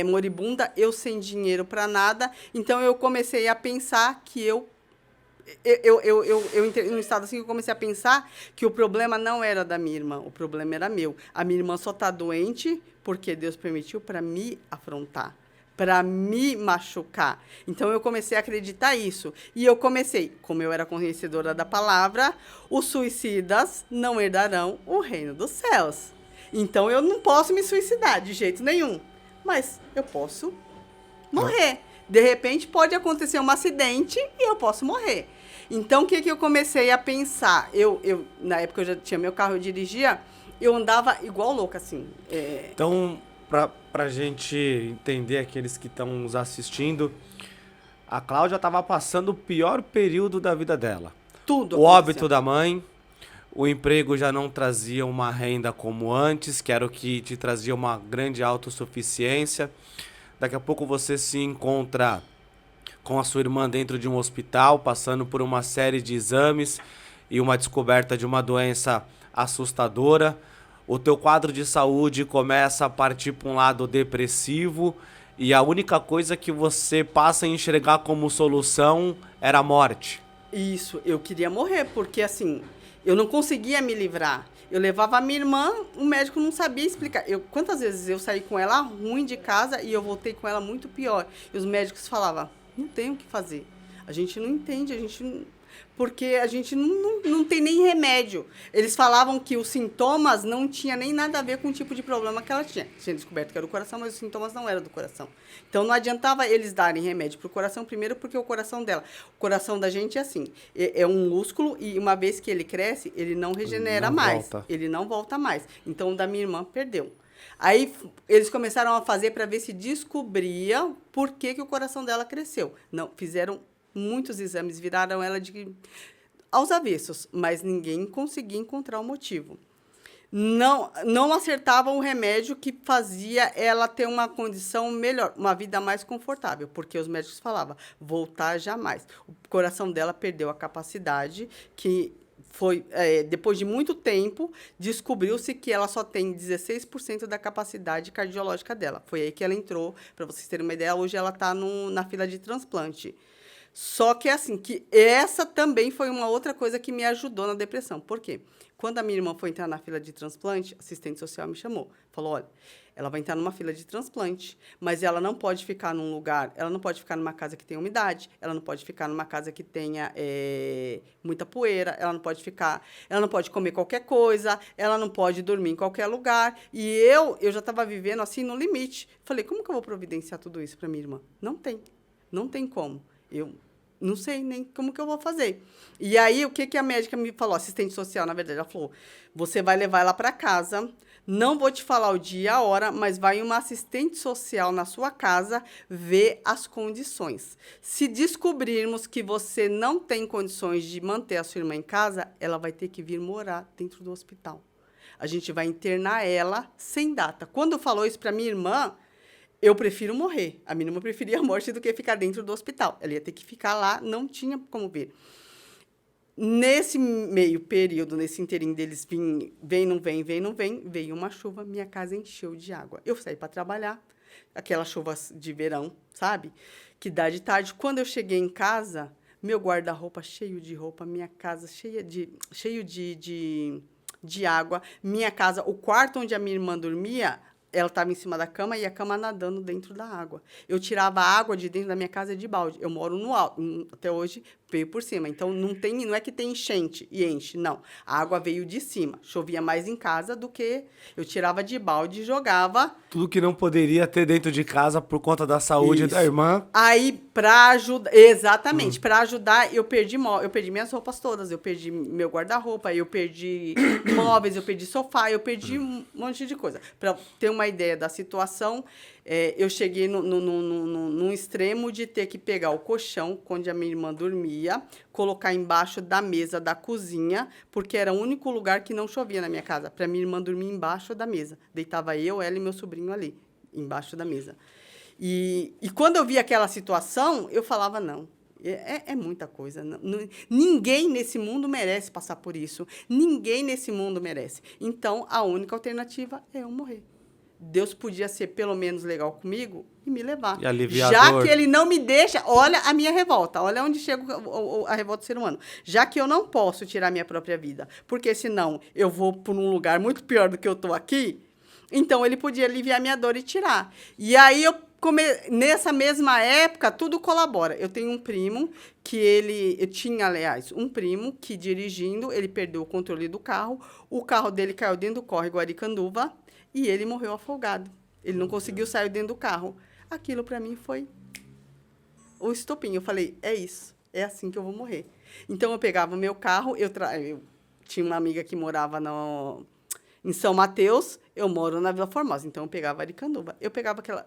moribunda, eu sem dinheiro para nada. Então, eu comecei a pensar que eu entrei num estado assim que eu comecei a pensar que o problema não era da minha irmã, o problema era meu. A minha irmã só está doente porque Deus permitiu para me afrontar, para me machucar. Então, eu comecei a acreditar isso. E eu comecei, como eu era conhecedora da palavra, os suicidas não herdarão o reino dos céus. Então, eu não posso me suicidar de jeito nenhum, mas eu posso morrer. De repente, pode acontecer um acidente e eu posso morrer. Então, o que eu comecei a pensar? Na época, eu já tinha meu carro, eu dirigia, eu andava igual louca, assim. Então, pra gente entender aqueles que estão nos assistindo, a Cláudia estava passando o pior período da vida dela. Tudo O aconteceu. óbito da mãe, o emprego já não trazia uma renda como antes, que era o que te trazia uma grande autossuficiência. Daqui a pouco você se encontra com a sua irmã dentro de um hospital, passando por uma série de exames e uma descoberta de uma doença assustadora. O teu quadro de saúde começa a partir para um lado depressivo e a única coisa que você passa a enxergar como solução era a morte. Isso, eu queria morrer, porque assim, eu não conseguia me livrar. Eu levava a minha irmã, o médico não sabia explicar. Quantas vezes eu saí com ela ruim de casa e eu voltei com ela muito pior. E os médicos falavam, não tem o que fazer. A gente não entende, porque a gente não tem nem remédio. Eles falavam que os sintomas não tinham nem nada a ver com o tipo de problema que ela tinha. Tinha descoberto que era do coração, mas os sintomas não eram do coração. Então, não adiantava eles darem remédio para o coração, primeiro porque o coração da gente é assim, é um músculo e uma vez que ele cresce, ele não regenera mais. Ele não volta mais. Então, o da minha irmã perdeu. Aí, eles começaram a fazer para ver se descobria por que o coração dela cresceu. Não, fizeram muitos exames, viraram ela aos avessos, mas ninguém conseguia encontrar o motivo. Não acertavam o remédio que fazia ela ter uma condição melhor, uma vida mais confortável, porque os médicos falavam, voltar jamais. O coração dela perdeu a capacidade, que foi, depois de muito tempo, descobriu-se que ela só tem 16% da capacidade cardiológica dela. Foi aí que ela entrou, para vocês terem uma ideia, hoje ela está na fila de transplante. Só que, assim, que essa também foi uma outra coisa que me ajudou na depressão. Por quê? Quando a minha irmã foi entrar na fila de transplante, a assistente social me chamou. Falou, olha, ela vai entrar numa fila de transplante, mas ela não pode ficar num lugar, ela não pode ficar numa casa que tenha umidade, ela não pode ficar numa casa que tenha muita poeira, ela não pode comer qualquer coisa, ela não pode dormir em qualquer lugar. E eu já estava vivendo assim no limite. Falei, como que eu vou providenciar tudo isso para minha irmã? Não tem como. Eu não sei nem como que eu vou fazer. E aí, o que a médica me falou? Assistente social, na verdade, ela falou, você vai levar ela para casa, não vou te falar o dia e a hora, mas vai uma assistente social na sua casa ver as condições. Se descobrirmos que você não tem condições de manter a sua irmã em casa, ela vai ter que vir morar dentro do hospital. A gente vai internar ela sem data. Quando falou isso para minha irmã, Eu prefiro morrer. A minha irmã preferia a morte do que ficar dentro do hospital. Ela ia ter que ficar lá, não tinha como ver. Nesse meio período, nesse inteirinho deles vem, não vem, veio uma chuva, minha casa encheu de água. Eu saí para trabalhar, aquela chuva de verão, sabe? Que dá de tarde. Quando eu cheguei em casa, meu guarda-roupa cheio de roupa, minha casa cheio de água, minha casa, o quarto onde a minha irmã dormia, ela estava em cima da cama e a cama nadando dentro da água. Eu tirava a água de dentro da minha casa de balde. Eu moro no alto, até hoje veio por cima. Então, não é que tem enchente e enche, não. A água veio de cima. Chovia mais em casa do que eu tirava de balde e jogava. Tudo que não poderia ter dentro de casa por conta da saúde Isso. da irmã. Aí, para ajudar, exatamente, para ajudar, eu perdi minhas roupas todas, eu perdi meu guarda-roupa, eu perdi móveis, eu perdi sofá, eu perdi um monte de coisa. Para ter uma ideia da situação, eu cheguei num extremo de ter que pegar o colchão, onde a minha irmã dormia, colocar embaixo da mesa da cozinha, porque era o único lugar que não chovia na minha casa, para minha irmã dormir embaixo da mesa. Deitava eu, ela e meu sobrinho ali, embaixo da mesa. E quando eu via aquela situação, eu falava, não, é muita coisa. Ninguém nesse mundo merece passar por isso. Ninguém nesse mundo merece. Então, a única alternativa é eu morrer. Deus podia ser pelo menos legal comigo e me levar. E aliviar a Já dor. que ele não me deixa, olha a minha revolta, olha onde chega a revolta do ser humano. Já que eu não posso tirar minha própria vida, porque senão eu vou por um lugar muito pior do que eu estou aqui, então ele podia aliviar minha dor e tirar. E aí nessa mesma época, tudo colabora. Eu tenho um primo eu tinha, aliás, um primo que dirigindo, ele perdeu o controle do carro, o carro dele caiu dentro do córrego Aricanduva e ele morreu afogado. Ele não conseguiu sair dentro do carro. Aquilo para mim foi o estopim. Eu falei, é isso, é assim que eu vou morrer. Então eu pegava o meu carro, eu tinha uma amiga que morava em São Mateus, eu moro na Vila Formosa, então eu pegava Aricanduva.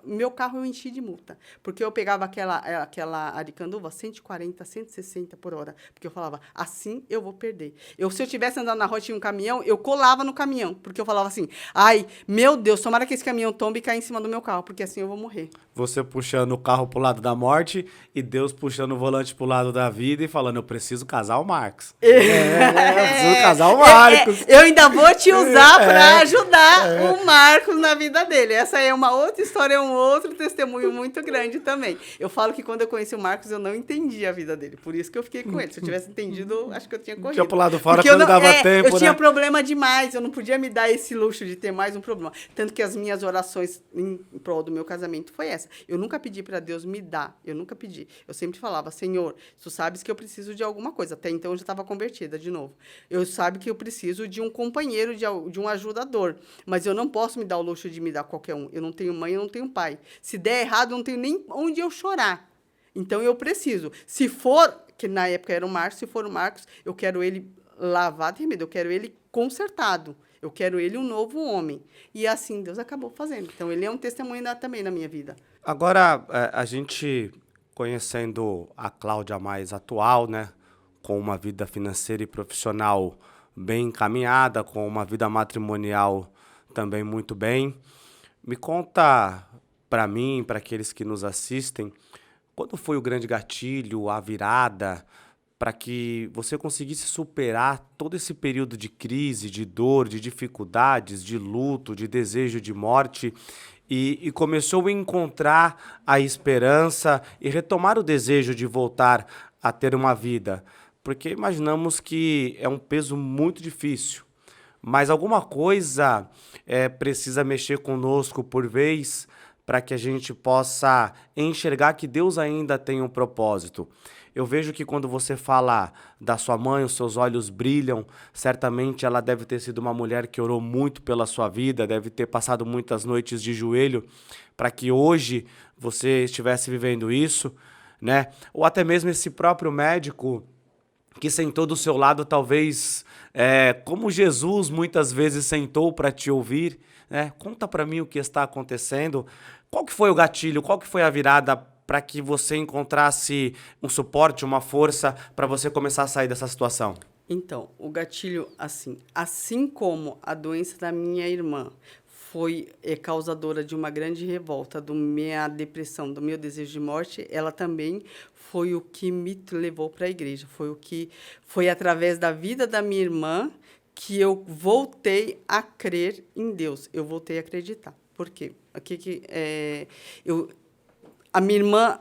Meu carro eu enchi de multa, porque eu pegava aquela Aricanduva 140, 160 por hora, porque eu falava, assim eu vou perder. Se eu tivesse andando na rua e tinha um caminhão, eu colava no caminhão, porque eu falava assim, ai, meu Deus, tomara que esse caminhão tombe e caia em cima do meu carro, porque assim eu vou morrer. Você puxando o carro pro lado da morte e Deus puxando o volante pro lado da vida e falando, eu preciso casar o Marcos. Eu preciso casar o Marcos. Eu ainda vou te usar para ajudar o Marcos na vida dele. Essa é uma outra história, é um outro testemunho muito grande também. Eu falo que quando eu conheci o Marcos, eu não entendi a vida dele. Por isso que eu fiquei com ele. Se eu tivesse entendido, acho que eu tinha corrido. Tinha pulado fora porque quando dava tempo, eu tinha problema demais. Eu não podia me dar esse luxo de ter mais um problema. Tanto que as minhas orações em prol do meu casamento foi essa. Eu nunca pedi para Deus me dar. Eu nunca pedi. Eu sempre falava, Senhor, tu sabes que eu preciso de alguma coisa. Até então eu já estava convertida de novo. Eu sabe que eu preciso de um companheiro, de um ajudador. Mas eu não posso me dar o luxo de me dar qualquer um. Eu não tenho mãe, eu não tenho pai. Se der errado, eu não tenho nem onde eu chorar. Então, eu preciso. Se for, que na época era o Marcos, se for o Marcos, eu quero ele lavado e remido. Eu quero ele consertado. Eu quero ele um novo homem. E assim Deus acabou fazendo. Então, ele é um testemunho também na minha vida. Agora, a gente conhecendo a Cláudia mais atual, né? Com uma vida financeira e profissional bem encaminhada, com uma vida matrimonial também muito bem. Me conta para mim, para aqueles que nos assistem, quando foi o grande gatilho, a virada, para que você conseguisse superar todo esse período de crise, de dor, de dificuldades, de luto, de desejo de morte e começou a encontrar a esperança e retomar o desejo de voltar a ter uma vida? Porque imaginamos que é um peso muito difícil, mas alguma coisa precisa mexer conosco por vez para que a gente possa enxergar que Deus ainda tem um propósito. Eu vejo que quando você fala da sua mãe, os seus olhos brilham, certamente ela deve ter sido uma mulher que orou muito pela sua vida, deve ter passado muitas noites de joelho para que hoje você estivesse vivendo isso, né? Ou até mesmo esse próprio médico que sentou do seu lado, talvez, como Jesus muitas vezes sentou para te ouvir, né? Conta para mim o que está acontecendo. Qual que foi o gatilho? Qual que foi a virada para que você encontrasse um suporte, uma força para você começar a sair dessa situação? Então, o gatilho, assim como a doença da minha irmã foi causadora de uma grande revolta, da minha depressão, do meu desejo de morte, ela também foi o que me levou para a igreja. Foi através da vida da minha irmã que eu voltei a crer em Deus. Eu voltei a acreditar. Por quê? A minha irmã,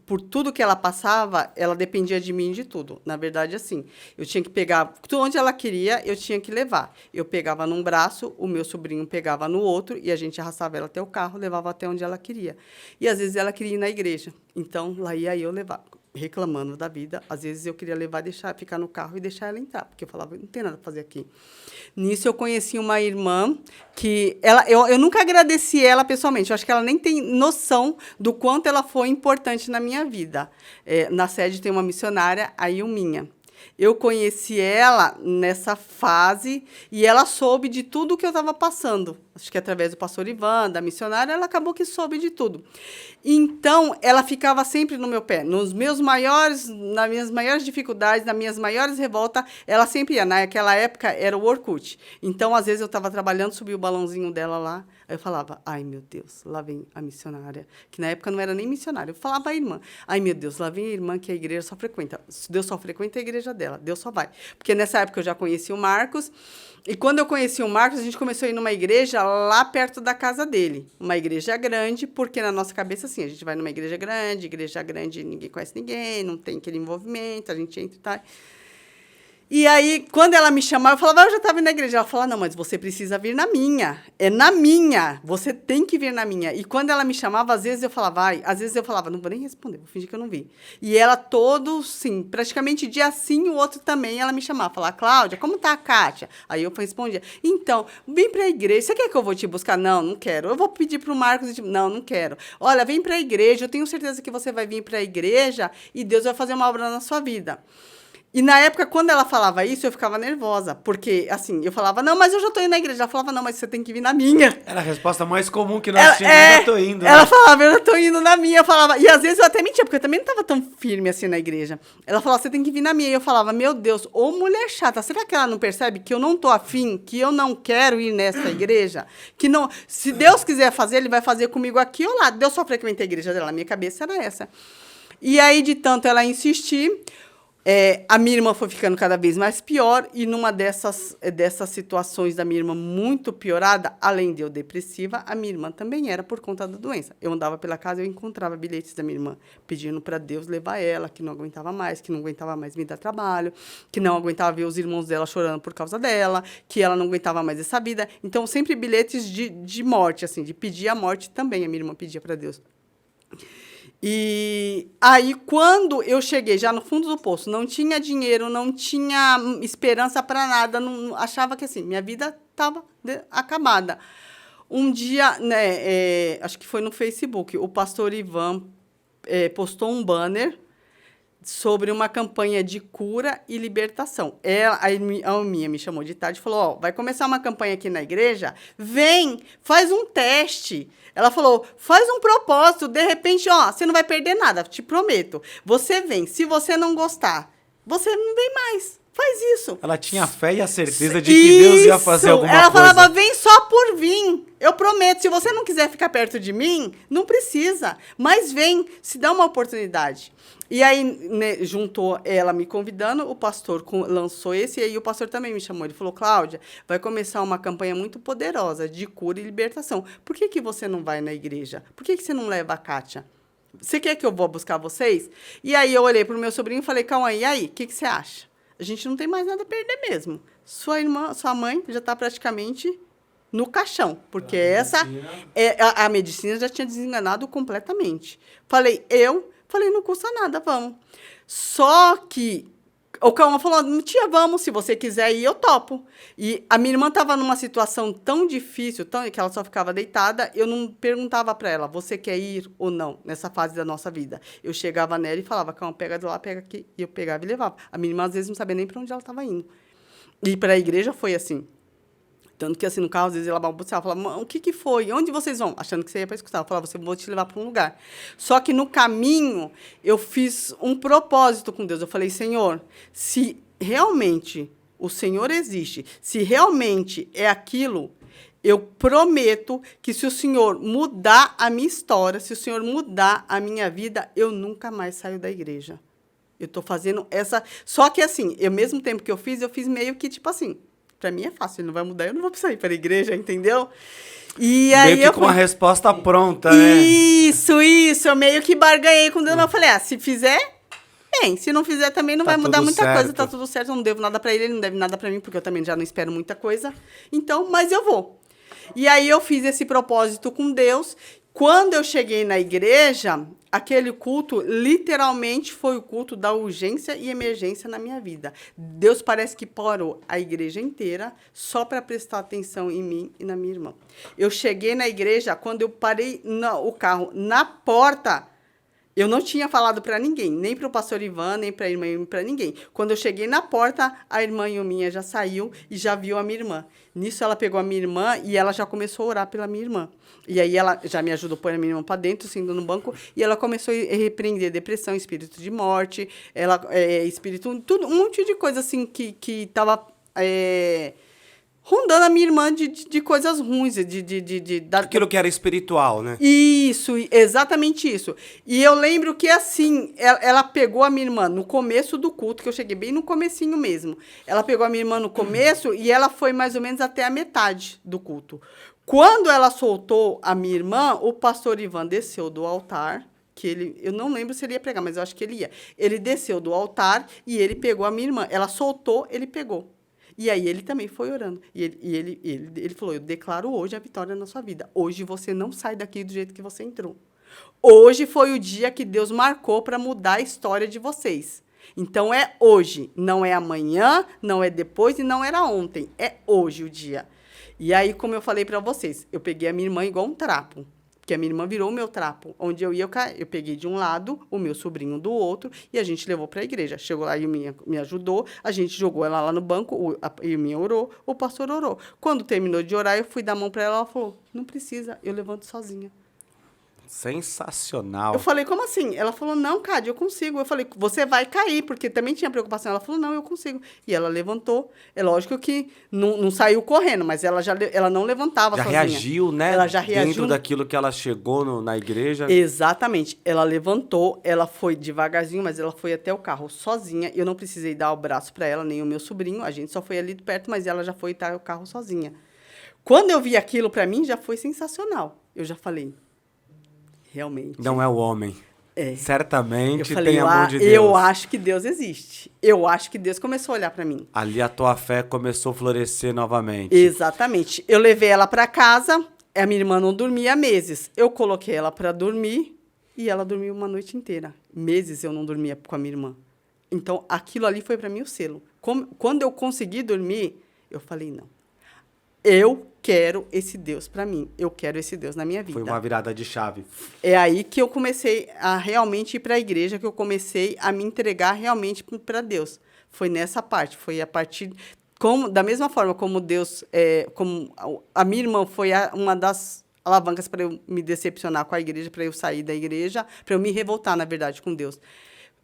por tudo que ela passava, ela dependia de mim de tudo. Na verdade, assim, eu tinha que pegar onde ela queria, eu tinha que levar. Eu pegava num braço, o meu sobrinho pegava no outro, e a gente arrastava ela até o carro, levava até onde ela queria. E, às vezes, ela queria ir na igreja. Então, lá ia eu levar, reclamando da vida. Às vezes, eu queria levar, ficar no carro e deixar ela entrar, porque eu falava, não tem nada para fazer aqui. Nisso, eu conheci uma irmã que... eu nunca agradeci ela pessoalmente. Eu acho que ela nem tem noção do quanto ela foi importante na minha vida. Na sede tem uma missionária, a Ilminha. Eu conheci ela nessa fase e ela soube de tudo que eu estava passando. Acho que através do pastor Ivan, da missionária, ela acabou que soube de tudo. Então, ela ficava sempre no meu pé. Nas minhas maiores dificuldades, nas minhas maiores revoltas, ela sempre ia. Naquela época, era o Orkut. Então, às vezes, eu estava trabalhando, subi o balãozinho dela lá, aí eu falava, ai, meu Deus, lá vem a missionária. Que na época não era nem missionária. Eu falava a irmã, ai, meu Deus, lá vem a irmã que a igreja só frequenta. Deus só frequenta a igreja dela, Deus só vai. Porque nessa época eu já conheci o Marcos, e quando eu conheci o Marcos, a gente começou a ir numa igreja lá perto da casa dele. Uma igreja grande, porque na nossa cabeça, assim, a gente vai numa igreja grande, ninguém conhece ninguém, não tem aquele envolvimento, a gente entra e tal. E aí, quando ela me chamava, eu falava, eu já estava indo na igreja. Ela falava, não, mas você precisa vir na minha. É na minha. Você tem que vir na minha. E quando ela me chamava, às vezes eu falava, às vezes eu falava, não vou nem responder, vou fingir que eu não vi. E ela sim, praticamente dia sim, o outro também, ela me chamava. Falava, Cláudia, como tá a Kátia? Aí eu respondia, então, vem para a igreja. Você quer que eu vou te buscar? Não, não quero. Eu vou pedir para o Marcos. Não, não quero. Olha, vem para a igreja. Eu tenho certeza que você vai vir para a igreja e Deus vai fazer uma obra na sua vida. E, na época, quando ela falava isso, eu ficava nervosa. Porque, assim, eu falava, não, mas eu já tô indo na igreja. Ela falava, não, mas você tem que vir na minha. Era a resposta mais comum que nós tínhamos, eu já tô indo. Ela falava, eu já tô indo na minha. Eu falava, e às vezes eu até mentia, porque eu também não tava tão firme assim na igreja. Ela falava, você tem que vir na minha. E eu falava, meu Deus, ô mulher chata, será que ela não percebe que eu não tô afim, que eu não quero ir nessa igreja? Que não, se Deus quiser fazer, ele vai fazer comigo aqui ou lá. Deus só frequenta a igreja dela. A minha cabeça era essa. E aí, de tanto ela insistir... a minha irmã foi ficando cada vez mais pior, e numa dessas situações da minha irmã muito piorada, além de eu depressiva, a minha irmã também era por conta da doença. Eu andava pela casa e eu encontrava bilhetes da minha irmã, pedindo para Deus levar ela, que não aguentava mais me dar trabalho, que não aguentava ver os irmãos dela chorando por causa dela, que ela não aguentava mais essa vida. Então, sempre bilhetes de morte, assim, de pedir a morte também, a minha irmã pedia para Deus. E aí, quando eu cheguei já no fundo do poço, não tinha dinheiro, não tinha esperança para nada, não, achava que assim, minha vida estava acabada. Um dia, acho que foi no Facebook, o pastor Ivan postou um banner sobre uma campanha de cura e libertação. A Alminha me chamou de tarde e falou, vai começar uma campanha aqui na igreja, vem, faz um teste. Ela falou, faz um propósito, de repente, você não vai perder nada, te prometo. Você vem, se você não gostar, você não vem mais. Faz isso. Ela tinha fé e a certeza de que Deus ia fazer alguma coisa. Ela falava, vem só por vir. Eu prometo, se você não quiser ficar perto de mim, não precisa. Mas vem, se dá uma oportunidade. E aí, juntou ela me convidando, o pastor lançou esse, e aí o pastor também me chamou. Ele falou, Cláudia, vai começar uma campanha muito poderosa de cura e libertação. Por que você não vai na igreja? Por que você não leva a Kátia? Você quer que eu vou buscar vocês? E aí eu olhei para o meu sobrinho e falei, calma aí, e aí, o que você acha? A gente não tem mais nada a perder mesmo. Sua mãe já está praticamente no caixão, porque a medicina já tinha desenganado completamente. Falei, não custa nada, vamos. Só que o Calma falou, tia, vamos, se você quiser ir, eu topo. E a minha irmã estava numa situação tão difícil, que ela só ficava deitada, eu não perguntava para ela, você quer ir ou não, nessa fase da nossa vida. Eu chegava nela e falava, Calma, pega de lá, pega aqui. E eu pegava e levava. A minha irmã, às vezes, não sabia nem para onde ela estava indo. E para a igreja foi assim. Tanto que, assim, no carro, às vezes, ela balbuciava, falava, o que foi? Onde vocês vão? Achando que você ia para escutar. Eu falava, vou te levar para um lugar. Só que, no caminho, eu fiz um propósito com Deus. Eu falei, Senhor, se realmente o Senhor existe, se realmente é aquilo, Eu prometo que se o Senhor mudar a minha história, se o Senhor mudar a minha vida, eu nunca mais saio da igreja. Eu estou fazendo essa... Só que assim, ao mesmo tempo que eu fiz meio que tipo assim, para mim é fácil, ele não vai mudar, eu não vou precisar ir para a igreja, entendeu? E aí meio que com uma resposta pronta, né? Isso, eu meio que barganhei com Deus, mas eu falei, se fizer, bem, se não fizer também não Tá vai mudar tudo muita certo. coisa, tá tudo certo, eu não devo nada para ele não deve nada para mim, porque eu também já não espero muita coisa, então, mas eu vou. E aí eu fiz esse propósito com Deus. Quando eu cheguei na igreja, aquele culto literalmente foi o culto da urgência e emergência na minha vida. Deus parece que parou a igreja inteira só para prestar atenção em mim e na minha irmã. Eu cheguei na igreja, quando eu parei o carro na porta, eu não tinha falado para ninguém, nem para o pastor Ivan, nem para a irmã, nem para ninguém. Quando eu cheguei na porta, a irmã Ilminha já saiu e já viu a minha irmã. Nisso, ela pegou a minha irmã e ela já começou a orar pela minha irmã. E aí, ela já me ajudou a pôr a minha irmã para dentro, sendo no banco, e ela começou a repreender depressão, espírito de morte, espírito, tudo, um monte de coisa assim que estava... rondando a minha irmã de coisas ruins, Aquilo que era espiritual, né? Isso, exatamente isso. E eu lembro que, assim, ela pegou a minha irmã no começo do culto, que eu cheguei bem no comecinho mesmo. Ela pegou a minha irmã no começo e ela foi mais ou menos até a metade do culto. Quando ela soltou a minha irmã, o pastor Ivan desceu do altar, eu não lembro se ele ia pregar, mas eu acho que ele ia. Ele desceu do altar e ele pegou a minha irmã. Ela soltou, ele pegou. E aí ele também foi orando. E ele falou, eu declaro hoje a vitória na sua vida. Hoje você não sai daqui do jeito que você entrou. Hoje foi o dia que Deus marcou para mudar a história de vocês. Então é hoje, não é amanhã, não é depois e não era ontem. É hoje o dia. E aí, como eu falei para vocês, eu peguei a minha irmã igual um trapo. Porque a minha irmã virou o meu trapo. Onde eu ia, eu peguei de um lado, o meu sobrinho do outro, e a gente levou para a igreja. Chegou lá e me ajudou, a gente jogou ela lá no banco, a Ilminha orou, o pastor orou. Quando terminou de orar, eu fui dar a mão para ela, ela falou, não precisa, eu levanto sozinha. Sensacional. Eu falei, como assim? Ela falou, não, Cádia, eu consigo. Eu falei, você vai cair, porque também tinha preocupação. Ela falou, não, eu consigo. E ela levantou. É lógico que não saiu correndo, mas ela não levantava já sozinha. Reagiu, né? Ela já reagiu. Dentro daquilo que ela chegou na igreja. Exatamente. Ela levantou, ela foi devagarzinho, mas ela foi até o carro sozinha. Eu não precisei dar o braço para ela, nem o meu sobrinho. A gente só foi ali de perto, mas ela já foi até o carro sozinha. Quando eu vi aquilo, para mim, já foi sensacional. Eu já falei... Realmente. Não é o homem. Certamente falei, tem a mão de Deus. Eu acho que Deus existe. Eu acho que Deus começou a olhar para mim. Ali a tua fé começou a florescer novamente. Exatamente. Eu levei ela para casa, a minha irmã não dormia há meses. Eu coloquei ela para dormir e ela dormiu uma noite inteira. Meses eu não dormia com a minha irmã. Então, aquilo ali foi para mim o selo. Quando eu consegui dormir, eu falei, não. Eu quero esse Deus para mim. Eu quero esse Deus na minha vida. Foi uma virada de chave. É aí que eu comecei a realmente ir para a igreja, que eu comecei a me entregar realmente para Deus. Foi nessa parte. Foi a partir... da mesma forma como Deus... como a minha irmã foi uma das alavancas para eu me decepcionar com a igreja, para eu sair da igreja, para eu me revoltar, na verdade, com Deus.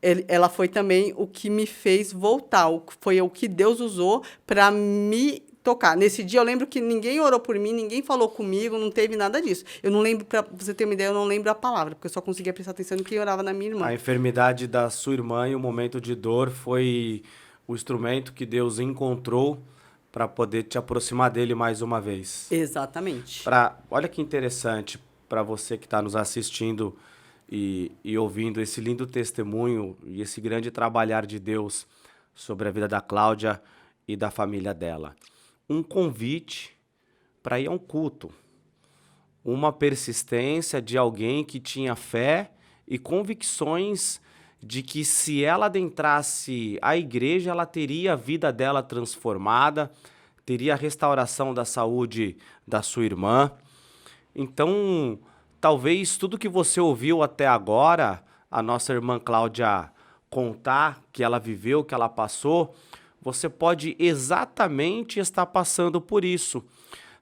Ela foi também o que me fez voltar. Foi o que Deus usou para me tocar. Nesse dia, eu lembro que ninguém orou por mim, ninguém falou comigo, não teve nada disso. Eu não lembro, para você ter uma ideia, eu não lembro a palavra, porque eu só conseguia prestar atenção em quem orava na minha irmã. A enfermidade da sua irmã e o momento de dor foi o instrumento que Deus encontrou para poder te aproximar dele mais uma vez. Exatamente. Olha que interessante, para você que está nos assistindo e ouvindo esse lindo testemunho e esse grande trabalhar de Deus sobre a vida da Cláudia e da família dela. Um convite para ir a um culto, uma persistência de alguém que tinha fé e convicções de que se ela adentrasse a igreja, ela teria a vida dela transformada, teria a restauração da saúde da sua irmã. Então, talvez tudo que você ouviu até agora, a nossa irmã Cláudia contar que ela viveu, que ela passou, você pode exatamente estar passando por isso.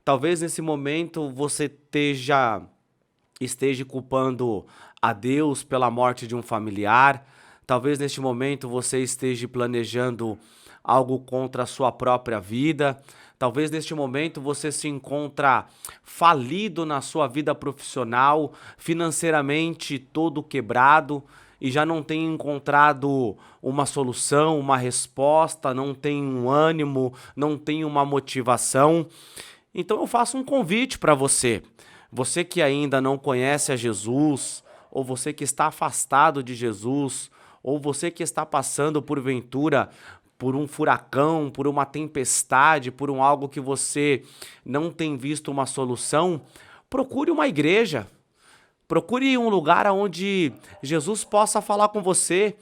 Talvez nesse momento você esteja culpando a Deus pela morte de um familiar. Talvez neste momento você esteja planejando algo contra a sua própria vida. Talvez neste momento você se encontra falido na sua vida profissional, financeiramente todo quebrado e já não tem encontrado uma solução, uma resposta, não tem um ânimo, não tem uma motivação. Então eu faço um convite para você. Você que ainda não conhece a Jesus, ou você que está afastado de Jesus, ou você que está passando porventura por um furacão, por uma tempestade, por algo que você não tem visto uma solução, procure uma igreja. Procure um lugar onde Jesus possa falar com você.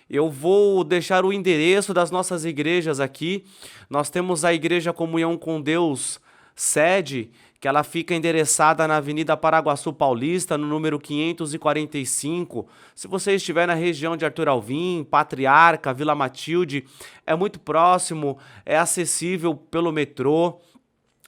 Eu vou deixar o endereço das nossas igrejas aqui. Nós temos a Igreja Comunhão com Deus sede, que ela fica endereçada na Avenida Paraguaçu Paulista, no número 545. Se você estiver na região de Arthur Alvim, Patriarca, Vila Matilde, é muito próximo, é acessível pelo metrô.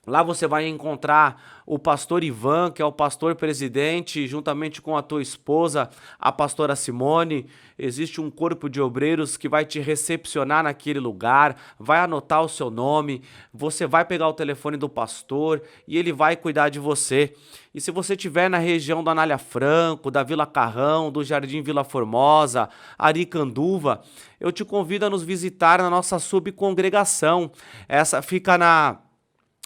Lá você vai encontrar o pastor Ivan, que é o pastor presidente, juntamente com a tua esposa, a pastora Simone. Existe um corpo de obreiros que vai te recepcionar naquele lugar, vai anotar o seu nome, você vai pegar o telefone do pastor e ele vai cuidar de você. E se você estiver na região da Anália Franco, da Vila Carrão, do Jardim Vila Formosa, Aricanduva, eu te convido a nos visitar na nossa subcongregação. Essa fica na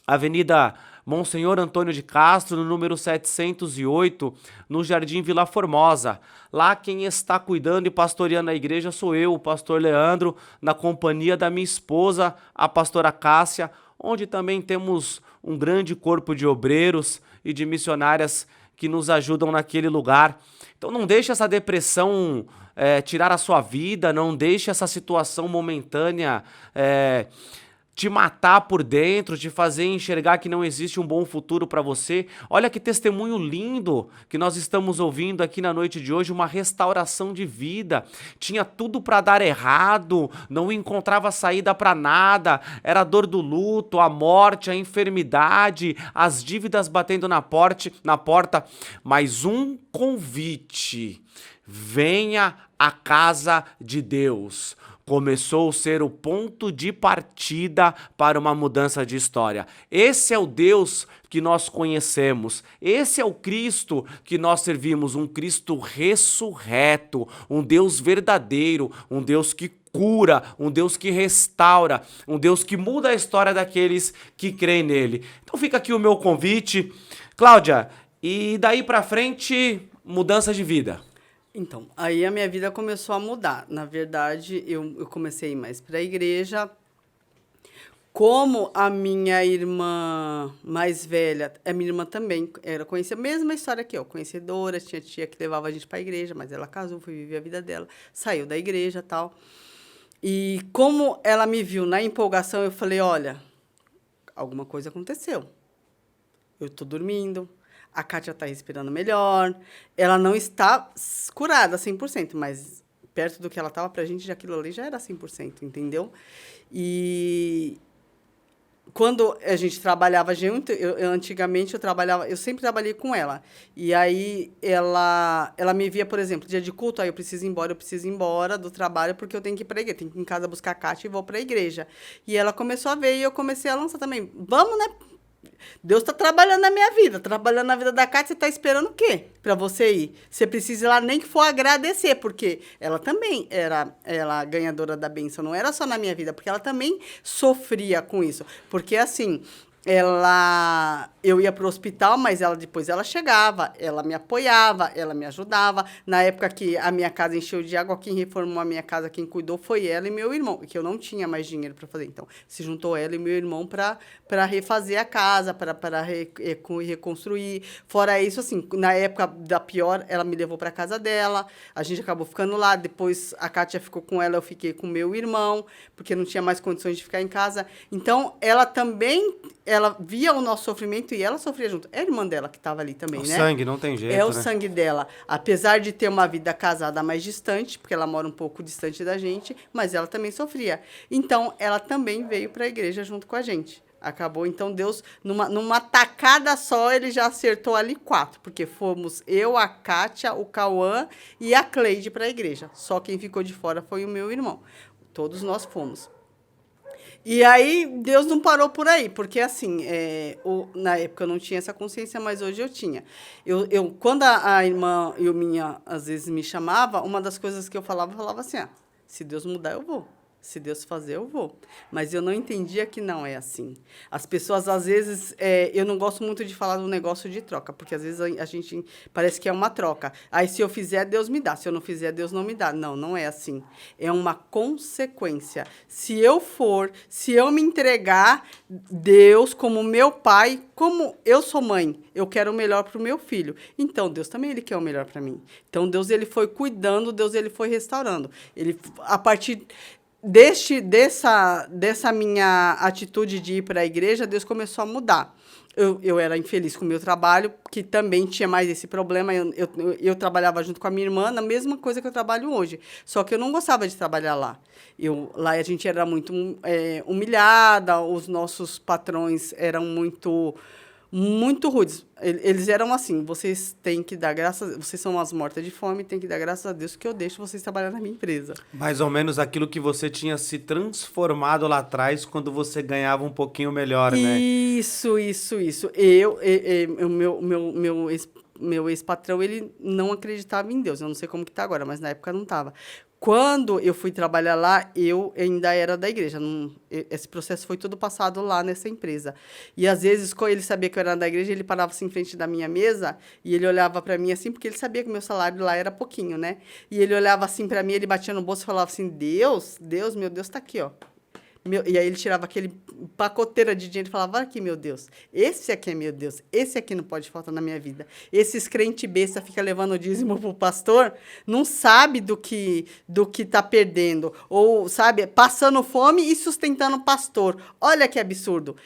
Avenida Monsenhor Antônio de Castro, no número 708, no Jardim Vila Formosa. Lá quem está cuidando e pastoreando a igreja sou eu, o pastor Leandro, na companhia da minha esposa, a pastora Cássia, onde também temos um grande corpo de obreiros e de missionárias que nos ajudam naquele lugar. Então não deixe essa depressão tirar a sua vida, não deixe essa situação momentânea te matar por dentro, te fazer enxergar que não existe um bom futuro para você. Olha que testemunho lindo que nós estamos ouvindo aqui na noite de hoje, uma restauração de vida. Tinha tudo para dar errado, não encontrava saída para nada, era a dor do luto, a morte, a enfermidade, as dívidas batendo na porta, mas um convite: venha à casa de Deus. Começou a ser o ponto de partida para uma mudança de história. Esse é o Deus que nós conhecemos. Esse é o Cristo que nós servimos, um Cristo ressurreto, um Deus verdadeiro, um Deus que cura, um Deus que restaura, um Deus que muda a história daqueles que creem nele. Então fica aqui o meu convite. Cláudia, e daí pra frente, mudança de vida. Então, aí a minha vida começou a mudar. Na verdade, eu comecei a ir mais para a igreja. Como a minha irmã mais velha, a minha irmã também conhecia a mesma história que eu, conhecedora, tinha tia que levava a gente para a igreja, mas ela casou, foi viver a vida dela, saiu da igreja e tal. E como ela me viu na empolgação, eu falei, olha, alguma coisa aconteceu. Eu estou dormindo. A Kátia está respirando melhor. Ela não está curada 100%, mas perto do que ela estava, para a gente, aquilo ali já era 100%, entendeu? E quando a gente trabalhava junto, antigamente eu sempre trabalhei com ela. E aí ela me via, por exemplo, dia de culto, aí eu preciso ir embora do trabalho porque eu tenho que ir para a igreja, tenho que ir em casa buscar a Kátia e vou para a igreja. E ela começou a ver e eu comecei a lançar também. Vamos, né? Deus está trabalhando na minha vida, trabalhando na vida da Kátia, você está esperando o quê para você ir? Você precisa ir lá nem que for agradecer, porque ela também era ganhadora da bênção, não era só na minha vida, porque ela também sofria com isso. Porque, assim, eu ia para o hospital, mas depois ela chegava, ela me apoiava, ela me ajudava. Na época que a minha casa encheu de água, quem reformou a minha casa, quem cuidou foi ela e meu irmão, que eu não tinha mais dinheiro para fazer. Então, se juntou ela e meu irmão para refazer a casa, para reconstruir. Fora isso, assim, na época da pior, ela me levou para casa dela, a gente acabou ficando lá. Depois a Kátia ficou com ela, eu fiquei com meu irmão, porque não tinha mais condições de ficar em casa. Então, ela também... Ela via o nosso sofrimento e ela sofria junto. É a irmã dela que estava ali também, né? O sangue, não tem jeito, É o sangue dela. Apesar de ter uma vida casada mais distante, porque ela mora um pouco distante da gente, mas ela também sofria. Então, ela também veio para a igreja junto com a gente. Acabou, então, Deus, numa tacada só, ele já acertou ali 4, porque fomos eu, a Kátia, o Cauã e a Cleide para a igreja. Só quem ficou de fora foi o meu irmão. Todos nós fomos. E aí, Deus não parou por aí, porque assim, na época eu não tinha essa consciência, mas hoje eu tinha. Quando a irmã às vezes me chamava, uma das coisas que eu falava assim, se Deus mudar, eu vou. Se Deus fazer, eu vou. Mas eu não entendia que não é assim. As pessoas, às vezes, eu não gosto muito de falar do negócio de troca, porque às vezes a gente parece que é uma troca. Aí, se eu fizer, Deus me dá. Se eu não fizer, Deus não me dá. Não, não é assim. É uma consequência. Se eu me entregar, Deus, como meu pai, como eu sou mãe, eu quero o melhor para o meu filho. Então, Deus também ele quer o melhor para mim. Então, Deus ele foi cuidando, Deus ele foi restaurando. A partir dessa minha atitude de ir para a igreja, Deus começou a mudar. Eu era infeliz com o meu trabalho, que também tinha mais esse problema. Eu trabalhava junto com a minha irmã, na mesma coisa que eu trabalho hoje. Só que eu não gostava de trabalhar lá. Lá a gente era muito humilhada, os nossos patrões eram muito rudes. Eles eram assim, vocês têm que dar graças... Vocês são umas mortas de fome, tem que dar graças a Deus que eu deixo vocês trabalhar na minha empresa. Mais ou menos aquilo que você tinha se transformado lá atrás quando você ganhava um pouquinho melhor, né? Isso. Meu ex-patrão, ele não acreditava em Deus. Eu não sei como que tá agora, mas na época não estava. Quando eu fui trabalhar lá, eu ainda era da igreja. Esse processo foi todo passado lá nessa empresa. E, às vezes, quando ele sabia que eu era da igreja, ele parava assim em frente da minha mesa e ele olhava para mim assim, porque ele sabia que o meu salário lá era pouquinho, né? E ele olhava assim para mim, ele batia no bolso e falava assim, Deus, meu Deus tá aqui, ó. E aí ele tirava aquele pacoteira de dinheiro e falava, olha aqui, meu Deus, esse aqui é meu Deus, esse aqui não pode faltar na minha vida. Esses crente besta fica levando o dízimo pro pastor, não sabe do que tá perdendo, ou, sabe, passando fome e sustentando o pastor. Olha que absurdo.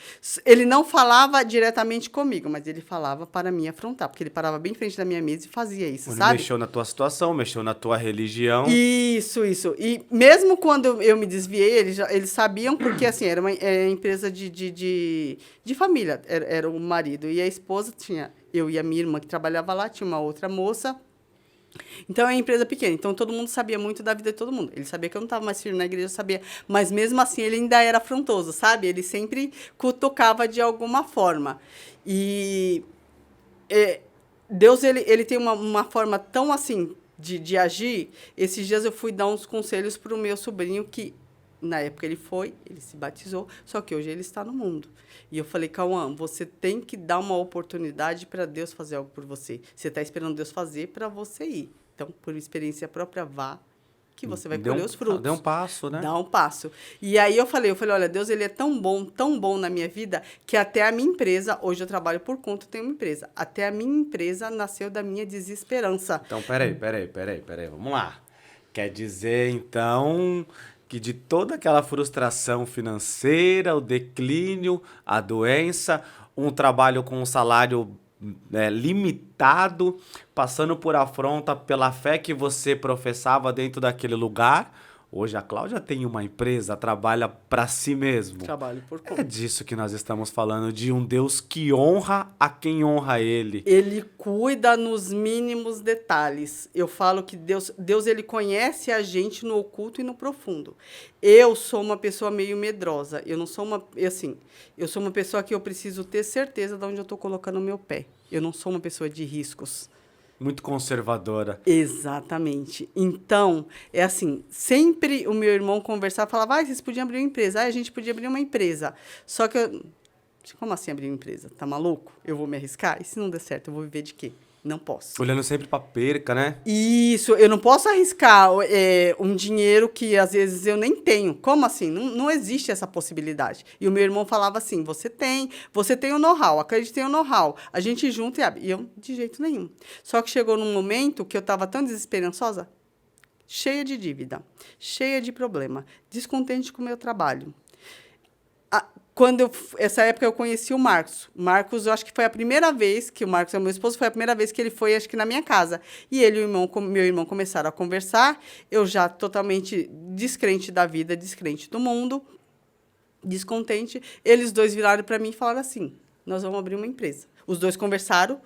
Ele não falava diretamente comigo, mas ele falava para me afrontar, porque ele parava bem em frente da minha mesa e fazia isso, Ele sabe? mexeu na tua situação, mexeu na tua religião. Isso. E mesmo quando eu me desviei, eles sabiam, porque assim, era uma empresa de família, era o marido. E a esposa tinha, eu e a minha irmã que trabalhava lá, tinha uma outra moça. Então, é uma empresa pequena. Então, todo mundo sabia muito da vida de todo mundo. Ele sabia que eu não estava mais firme na igreja, eu sabia. Mas, mesmo assim, ele ainda era afrontoso, sabe? Ele sempre cutucava de alguma forma. E Deus, ele tem uma forma tão, assim, de agir. Esses dias eu fui dar uns conselhos para o meu sobrinho que, na época, ele se batizou, só que hoje ele está no mundo. E eu falei, Cauã, você tem que dar uma oportunidade para Deus fazer algo por você. Você está esperando Deus fazer para você ir. Então, por experiência própria, vá, que você vai colher os frutos. Dá um passo, né? Dá um passo. E aí eu falei, olha, Deus, ele é tão bom na minha vida, que até a minha empresa, hoje eu trabalho por conta, eu tenho uma empresa. Até a minha empresa nasceu da minha desesperança. Então, peraí, vamos lá. Quer dizer, então, que de toda aquela frustração financeira, o declínio, a doença, um trabalho com um salário limitado, passando por afronta pela fé que você professava dentro daquele lugar, hoje a Cláudia tem uma empresa, trabalha para si mesmo. Trabalho por conta. É disso que nós estamos falando, de um Deus que honra a quem honra Ele. Ele cuida nos mínimos detalhes. Eu falo que Deus ele conhece a gente no oculto e no profundo. Eu sou uma pessoa meio medrosa. Eu sou uma pessoa que eu preciso ter certeza de onde eu estou colocando o meu pé. Eu não sou uma pessoa de riscos. Muito conservadora. Exatamente. Então, é assim, sempre o meu irmão conversava e falava, vocês podiam abrir uma empresa. A gente podia abrir uma empresa. Só que como assim abrir uma empresa? Tá maluco? Eu vou me arriscar? E se não der certo, eu vou viver de quê? Não posso. Olhando sempre pra perca, né? Isso, eu não posso arriscar um dinheiro que às vezes eu nem tenho. Como assim? Não existe essa possibilidade. E o meu irmão falava assim, você tem o know-how, acredite no know-how. A gente junta e abre. E eu, de jeito nenhum. Só que chegou num momento que eu estava tão desesperançosa, cheia de dívida, cheia de problema, descontente com o meu trabalho. Essa época eu conheci o Marcos. Marcos, eu acho que foi a primeira vez que o Marcos é meu esposo, foi a primeira vez que ele foi, acho que na minha casa. E ele e meu irmão começaram a conversar, eu já totalmente descrente da vida, descrente do mundo, descontente. Eles dois viraram para mim e falaram assim, nós vamos abrir uma empresa. Os dois conversaram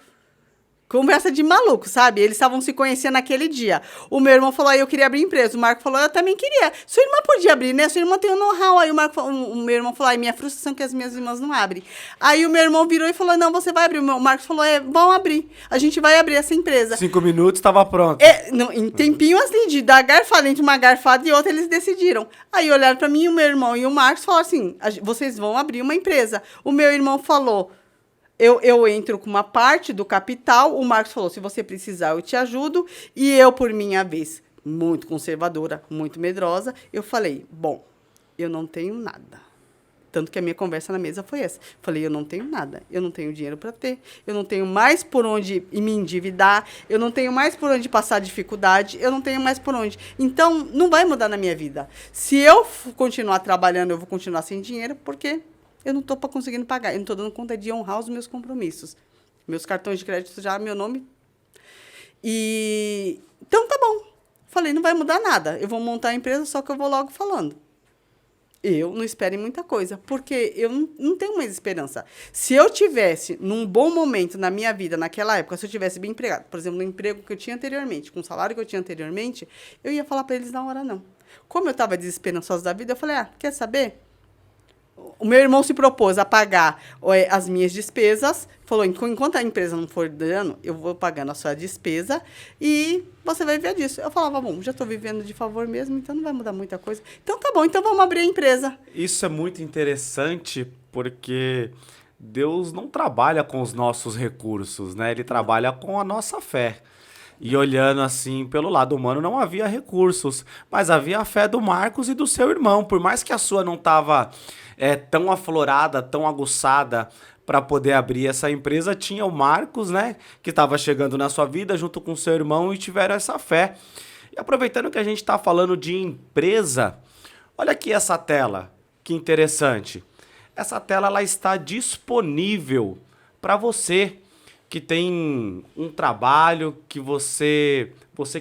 Conversa de maluco, sabe? Eles estavam se conhecendo naquele dia. O meu irmão falou, eu queria abrir empresa. O Marco falou, eu também queria. Sua irmã podia abrir, né? Sua irmã tem um know-how. Aí o meu irmão falou, minha frustração é que as minhas irmãs não abrem. Aí o meu irmão virou e falou, não, você vai abrir. O Marcos falou, vamos abrir. A gente vai abrir essa empresa. 5 minutos, estava pronto. Em tempinho, assim, de dar garfada entre uma garfada e outra, eles decidiram. Aí olharam pra mim, o meu irmão e o Marcos falaram assim, vocês vão abrir uma empresa. O meu irmão falou... Eu entro com uma parte do capital, o Marcos falou, se você precisar, eu te ajudo. E eu, por minha vez, muito conservadora, muito medrosa, eu falei, bom, eu não tenho nada. Tanto que a minha conversa na mesa foi essa. Falei, eu não tenho nada, eu não tenho dinheiro para ter, eu não tenho mais por onde me endividar, eu não tenho mais por onde passar dificuldade, eu não tenho mais por onde. Então, não vai mudar na minha vida. Se eu continuar trabalhando, eu vou continuar sem dinheiro, porque... eu não estou conseguindo pagar. Eu não estou dando conta de honrar os meus compromissos. Meus cartões de crédito já, meu nome. Então, tá bom. Falei, não vai mudar nada. Eu vou montar a empresa, só que eu vou logo falando. Eu não espero em muita coisa, porque eu não tenho mais esperança. Se eu tivesse, num bom momento na minha vida, naquela época, se eu tivesse bem empregado, por exemplo, no emprego que eu tinha anteriormente, com o salário que eu tinha anteriormente, eu ia falar para eles na hora não. Como eu estava desesperançosa da vida, eu falei, quer saber? O meu irmão se propôs a pagar as minhas despesas, falou, enquanto a empresa não for dando, eu vou pagando a sua despesa e você vai viver disso. Eu falava, bom, já estou vivendo de favor mesmo, então não vai mudar muita coisa. Então tá bom, então vamos abrir a empresa. Isso é muito interessante porque Deus não trabalha com os nossos recursos, né? Ele trabalha com a nossa fé. E olhando assim pelo lado humano, não havia recursos, mas havia a fé do Marcos e do seu irmão. Por mais que a sua não estava tão aflorada, tão aguçada para poder abrir essa empresa, tinha o Marcos, né, que estava chegando na sua vida junto com o seu irmão e tiveram essa fé. E aproveitando que a gente está falando de empresa, olha aqui essa tela, que interessante. Essa tela ela está disponível para você que tem um trabalho, que você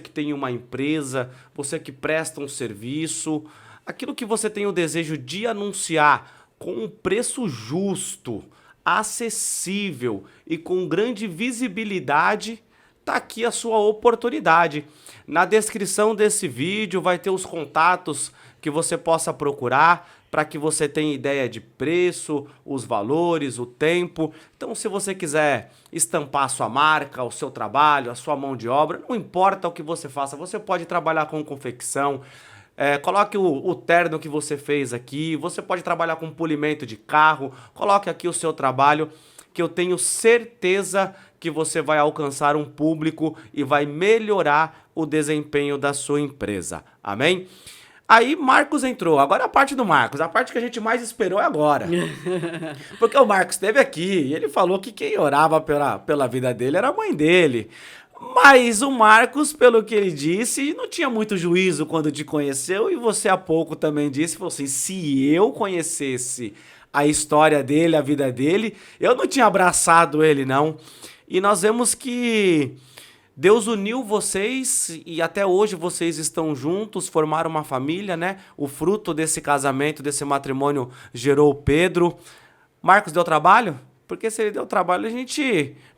que tem uma empresa, você que presta um serviço, aquilo que você tem o desejo de anunciar com um preço justo, acessível e com grande visibilidade, tá aqui a sua oportunidade. Na descrição desse vídeo vai ter os contatos que você possa procurar para que você tenha ideia de preço, os valores, o tempo. Então, se você quiser estampar a sua marca, o seu trabalho, a sua mão de obra, não importa o que você faça, você pode trabalhar com confecção, coloque o terno que você fez aqui, você pode trabalhar com polimento de carro, coloque aqui o seu trabalho, que eu tenho certeza que você vai alcançar um público e vai melhorar o desempenho da sua empresa. Amém? Aí Marcos entrou, agora a parte do Marcos, a parte que a gente mais esperou é agora. Porque o Marcos esteve aqui e ele falou que quem orava pela vida dele era a mãe dele. Mas o Marcos, pelo que ele disse, não tinha muito juízo quando te conheceu e você há pouco também disse, falou assim, se eu conhecesse a história dele, a vida dele, eu não tinha abraçado ele não. E nós vemos que Deus uniu vocês e até hoje vocês estão juntos, formaram uma família, né? O fruto desse casamento, desse matrimônio gerou o Pedro. Marcos deu trabalho? Porque se ele deu trabalho,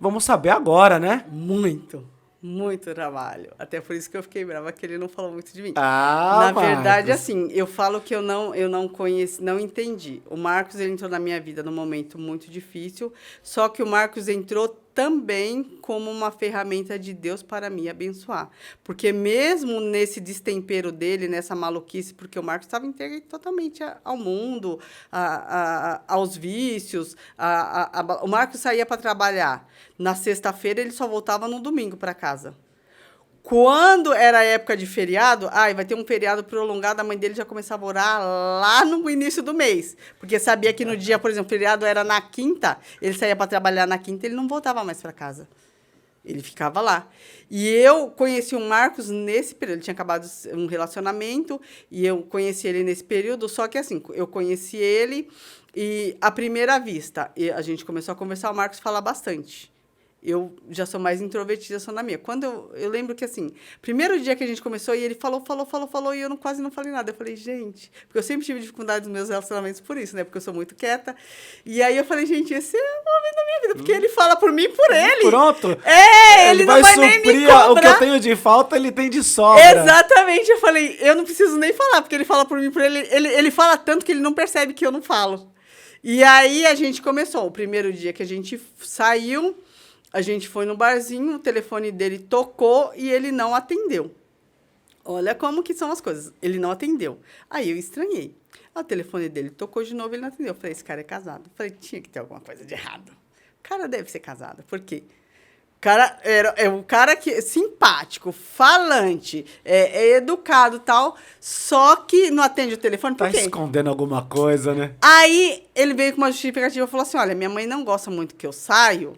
vamos saber agora, né? Muito trabalho. Até por isso que eu fiquei brava, que ele não falou muito de mim. Na verdade, assim, eu falo que eu não conheci, não entendi. O Marcos, ele entrou na minha vida num momento muito difícil, só que o Marcos entrou também como uma ferramenta de Deus para me abençoar. Porque mesmo nesse destempero dele, nessa maluquice, porque o Marcos estava entregue totalmente ao mundo, aos vícios. O Marcos saía para trabalhar. Na sexta-feira, ele só voltava no domingo para casa. Quando era época de feriado, vai ter um feriado prolongado, a mãe dele já começava a orar lá no início do mês. Porque sabia que no dia, por exemplo, o feriado era na quinta, ele saía para trabalhar na quinta, ele não voltava mais para casa. Ele ficava lá. E eu conheci o Marcos nesse período. Ele tinha acabado um relacionamento e eu conheci ele nesse período. Só que, assim, eu conheci ele e, à primeira vista, a gente começou a conversar, o Marcos fala bastante. Eu já sou mais introvertida, sou na minha. Quando eu lembro que, assim, primeiro dia que a gente começou, e ele falou, e eu quase não falei nada. Eu falei, gente, porque eu sempre tive dificuldade nos meus relacionamentos por isso, né? Porque eu sou muito quieta. E aí eu falei, gente, esse é o homem da minha vida, porque ele fala por mim e por ele. Pronto. Ele não vai nem me cobrar. O que eu tenho de falta, ele tem de sobra. Exatamente. Eu falei, eu não preciso nem falar, porque ele fala por mim e por ele. Ele fala tanto que ele não percebe que eu não falo. E aí a gente começou. O primeiro dia que a gente saiu, a gente foi no barzinho, o telefone dele tocou e ele não atendeu. Olha como que são as coisas. Ele não atendeu. Aí eu estranhei. O telefone dele tocou de novo, ele não atendeu. Eu falei, esse cara é casado. Eu falei, tinha que ter alguma coisa de errado. O cara deve ser casado. Por quê? O cara é um cara que é simpático, falante, é educado e tal, só que não atende o telefone. Por quê? Tá escondendo alguma coisa, né? Aí ele veio com uma justificativa e falou assim, olha, minha mãe não gosta muito que eu saio,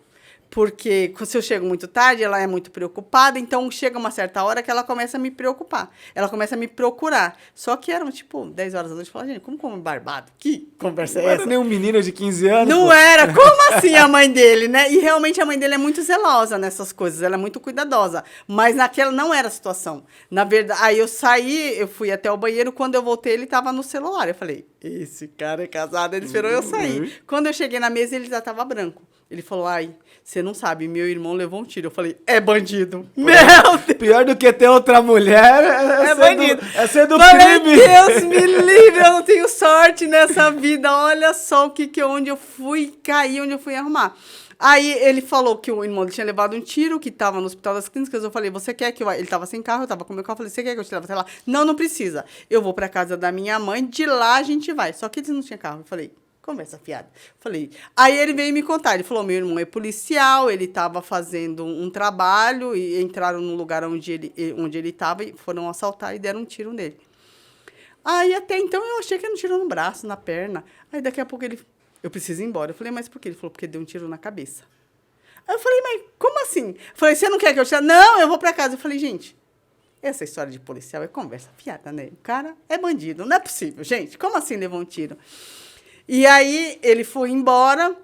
porque se eu chego muito tarde, ela é muito preocupada, então chega uma certa hora que ela começa a me preocupar. Ela começa a me procurar. Só que eram, 10 horas da noite. Eu falei, gente, como barbado? Que conversa é essa? Não era nem um menino de 15 anos. Não pô. era. Como assim a mãe dele, né? E realmente a mãe dele é muito zelosa nessas coisas. Ela é muito cuidadosa. Mas naquela não era a situação. Na verdade, aí eu saí, eu fui até o banheiro. Quando eu voltei, ele estava no celular. Eu falei, esse cara é casado. Ele esperou eu sair. Quando eu cheguei na mesa, ele já estava branco. Ele falou, ai, você não sabe, meu irmão levou um tiro. Eu falei, é bandido. Meu Deus! Pior do que ter outra mulher é bandido. É ser do Falei, crime. Deus me livre, eu não tenho sorte nessa vida. Olha só onde eu fui cair, onde eu fui arrumar. Aí ele falou que o irmão tinha levado um tiro, que estava no Hospital das Clínicas. Eu falei, você quer que eu... Ele estava sem carro, eu estava com o meu carro. Eu falei, você quer que eu te leve até lá? Não, não precisa. Eu vou para casa da minha mãe, de lá a gente vai. Só que eles não tinham carro. Eu falei... Conversa fiada. Falei. Aí ele veio me contar. Ele falou: meu irmão é policial, ele estava fazendo um trabalho e entraram no lugar onde ele estava e foram assaltar e deram um tiro nele. Aí até então eu achei que era um tiro no braço, na perna. Aí daqui a pouco eu preciso ir embora. Eu falei, mas por quê? Ele falou, porque deu um tiro na cabeça. Aí eu falei, mas como assim? Eu falei, você não quer que eu te... Não, eu vou para casa. Eu falei, gente, essa história de policial é conversa fiada, né? O cara é bandido. Não é possível, gente. Como assim levou um tiro? E aí ele foi embora.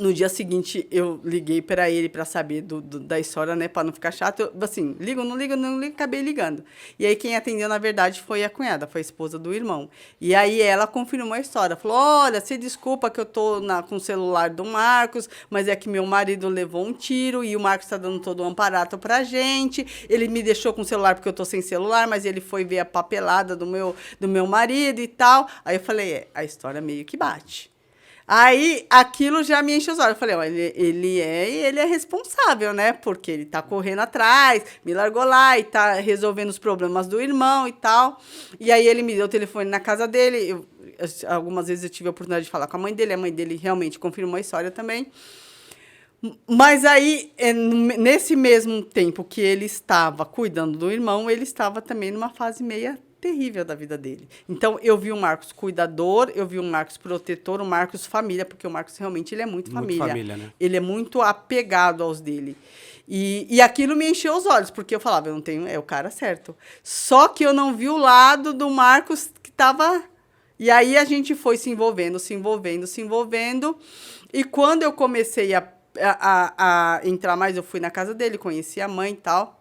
No dia seguinte, eu liguei para ele para saber da história, né? Para não ficar chato. Eu, assim, ligo, não ligo, acabei ligando. E aí quem atendeu, na verdade, foi a cunhada, foi a esposa do irmão. E aí ela confirmou a história. Falou, olha, você desculpa que eu tô com o celular do Marcos, mas é que meu marido levou um tiro e o Marcos está dando todo um aparato pra gente. Ele me deixou com o celular porque eu tô sem celular, mas ele foi ver a papelada do meu marido e tal. Aí eu falei, a história meio que bate. Aí, aquilo já me encheu os olhos. Eu falei, ó, ele é responsável, né? Porque ele tá correndo atrás, me largou lá e tá resolvendo os problemas do irmão e tal. E aí, ele me deu o telefone na casa dele. Algumas vezes eu tive a oportunidade de falar com a mãe dele realmente confirmou a história também. Mas aí, nesse mesmo tempo que ele estava cuidando do irmão, ele estava também numa fase meia terrível da vida dele. Então, eu vi o Marcos cuidador, eu vi o Marcos protetor, o Marcos família, porque o Marcos realmente ele é muito família. Né? Ele é muito apegado aos dele. E aquilo me encheu os olhos, porque eu falava, eu não tenho, é o cara certo. Só que eu não vi o lado do Marcos que estava... E aí a gente foi se envolvendo. E quando eu comecei a entrar mais, eu fui na casa dele, conheci a mãe e tal.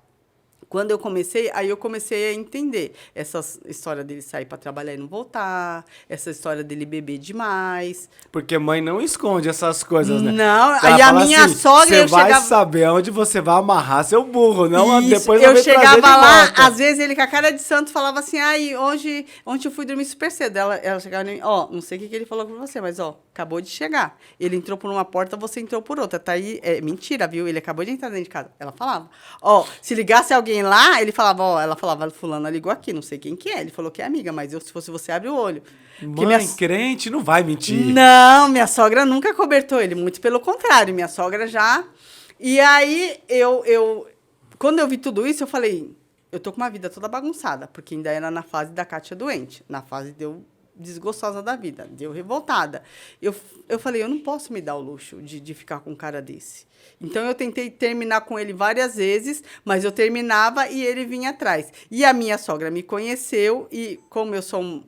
Quando eu comecei a entender essa história dele sair para trabalhar e não voltar, essa história dele beber demais. Porque mãe não esconde essas coisas, né? Não, aí a minha assim, sogra... Você vai saber onde você vai amarrar seu burro, não isso, depois eu chegava lá, às vezes ele com a cara de santo falava assim, ai, ontem eu fui dormir super cedo. Ela chegava em mim, não sei o que ele falou com você, mas acabou de chegar. Ele entrou por uma porta, você entrou por outra. Tá aí, é mentira, viu? Ele acabou de entrar dentro de casa. Ela falava, se ligasse alguém lá, ele falava, ela falava, fulana ligou aqui, não sei quem que é. Ele falou que é amiga, mas se fosse você, abre o olho. Mãe, crente não vai mentir. Não, minha sogra nunca cobertou ele, muito pelo contrário, minha sogra já... E aí, quando eu vi tudo isso, eu falei, eu tô com uma vida toda bagunçada, porque ainda era na fase da Kátia doente, na fase de eu desgostosa da vida, deu revoltada. Eu falei, eu não posso me dar o luxo de ficar com um cara desse. Então, eu tentei terminar com ele várias vezes, mas eu terminava e ele vinha atrás. E a minha sogra me conheceu e, como eu sou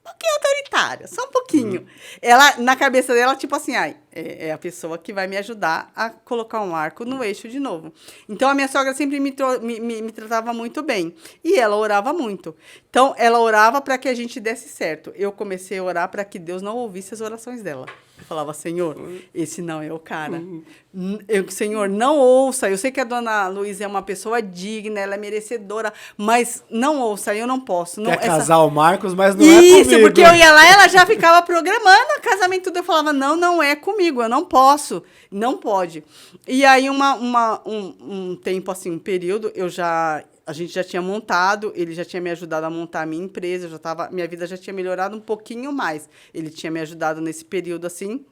pouquinho autoritária, só um pouquinho. Ela, na cabeça dela, tipo assim, ai, é a pessoa que vai me ajudar a colocar um arco no eixo de novo. Então, a minha sogra sempre me tratava muito bem. E ela orava muito. Então, ela orava para que a gente desse certo. Eu comecei a orar para que Deus não ouvisse as orações dela. Eu falava, Senhor, esse não é o cara. Senhor, não ouça. Eu sei que a dona Luísa é uma pessoa digna, ela é merecedora, mas não ouça, eu não posso. Não, Quer casar o Marcos, mas não é Isso, comigo. porque eu ia lá, ela já ficava programando o casamento tudo. Eu falava, não é comigo, eu não posso, não pode. E aí, um tempo, assim, um período, a gente já tinha montado, ele já tinha me ajudado a montar a minha empresa, minha vida já tinha melhorado um pouquinho mais. Ele tinha me ajudado nesse período, assim.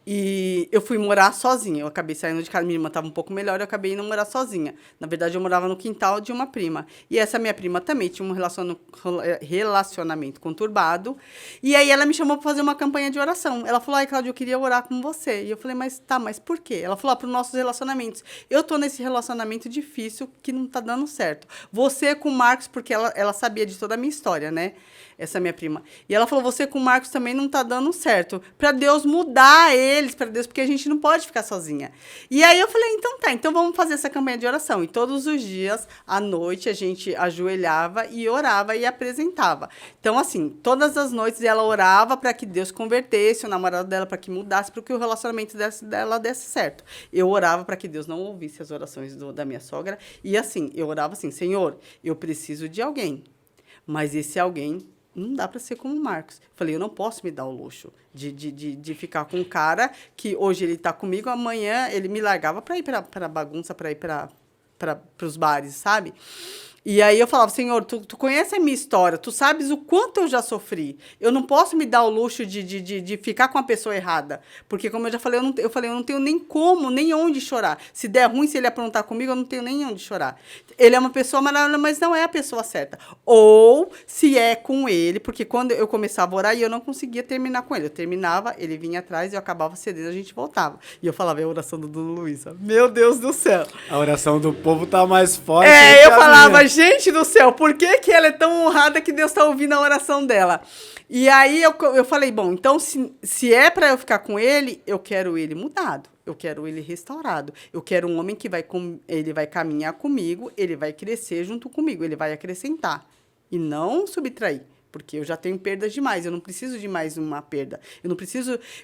E eu fui morar sozinha. Eu acabei saindo de casa, minha irmã estava um pouco melhor, eu acabei indo morar sozinha. Na verdade, eu morava no quintal de uma prima. E essa minha prima também tinha um relacionamento conturbado. E aí ela me chamou para fazer uma campanha de oração. Ela falou, ai, Cláudia, eu queria orar com você. E eu falei, mas por quê? Ela falou, para os nossos relacionamentos. Eu tô nesse relacionamento difícil que não tá dando certo. Você com o Marcos, porque ela sabia de toda a minha história, né? Essa minha prima. E ela falou, você com o Marcos também não tá dando certo. Para Deus mudar eles, para Deus, porque a gente não pode ficar sozinha. E aí eu falei, então tá, então vamos fazer essa campanha de oração. E todos os dias, à noite, a gente ajoelhava e orava e apresentava. Então, assim, todas as noites ela orava para que Deus convertesse o namorado dela, para que mudasse, para que o relacionamento dela desse certo. Eu orava para que Deus não ouvisse as orações da minha sogra. E assim, eu orava assim, Senhor, eu preciso de alguém. Mas esse alguém não dá para ser como o Marcos. Falei, eu não posso me dar o luxo de ficar com um cara que hoje ele está comigo, amanhã ele me largava para ir para bagunça, para ir para os bares, sabe? E aí eu falava, Senhor, tu conhece a minha história, tu sabes o quanto eu já sofri. Eu não posso me dar o luxo de ficar com a pessoa errada. Porque, como eu já falei, eu não tenho nem como, nem onde chorar. Se der ruim, se ele aprontar comigo, eu não tenho nem onde chorar. Ele é uma pessoa maravilhosa, mas não é a pessoa certa. Ou se é com ele, porque quando eu começava a orar, eu não conseguia terminar com ele. Eu terminava, ele vinha atrás, eu acabava cedendo, a gente voltava. E eu falava, é a oração do Dona Luísa. Meu Deus do céu. A oração do povo tá mais forte. Eu falava, gente do céu, por que ela é tão honrada que Deus está ouvindo a oração dela? E aí eu falei, bom, então se é para eu ficar com ele, eu quero ele mudado. Eu quero ele restaurado. Eu quero um homem que ele vai caminhar comigo, ele vai crescer junto comigo, ele vai acrescentar. E não subtrair. Porque eu já tenho perdas demais, eu não preciso de mais uma perda.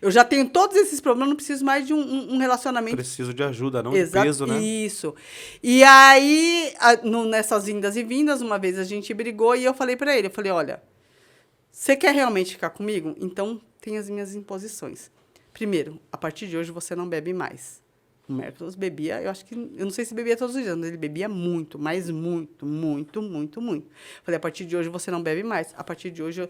Eu já tenho todos esses problemas, eu não preciso mais de um relacionamento. Preciso de ajuda, não de peso, né? Isso. E aí, nessas indas e vindas, uma vez a gente brigou e eu falei pra ele, olha, você quer realmente ficar comigo? Então, tem as minhas imposições. Primeiro, a partir de hoje você não bebe mais. O Marcos bebia, eu não sei se bebia todos os dias, mas ele bebia muito, mas muito, muito, muito, muito. Falei, a partir de hoje você não bebe mais. A partir de hoje,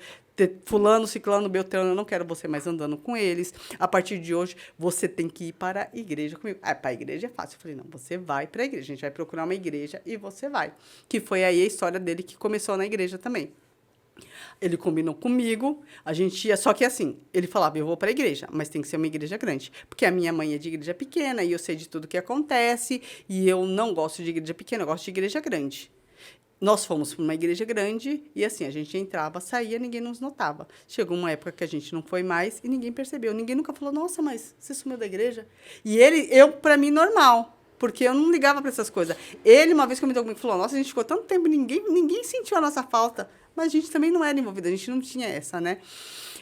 fulano, ciclano, beltrano, eu não quero você mais andando com eles. A partir de hoje, você tem que ir para a igreja comigo. Para a igreja é fácil. Eu falei, não, você vai para a igreja. A gente vai procurar uma igreja e você vai. Que foi aí a história dele que começou na igreja também. Ele combinou comigo, a gente ia, só que assim, ele falava, eu vou para a igreja, mas tem que ser uma igreja grande, porque a minha mãe é de igreja pequena e eu sei de tudo que acontece e eu não gosto de igreja pequena, eu gosto de igreja grande. Nós fomos para uma igreja grande e assim, a gente entrava, saía, ninguém nos notava. Chegou uma época que a gente não foi mais e ninguém percebeu, ninguém nunca falou, nossa, mas você sumiu da igreja? E para mim, normal. Porque eu não ligava para essas coisas. Ele, uma vez comentou comigo, falou, nossa, a gente ficou tanto tempo, ninguém sentiu a nossa falta. Mas a gente também não era envolvida, a gente não tinha essa, né?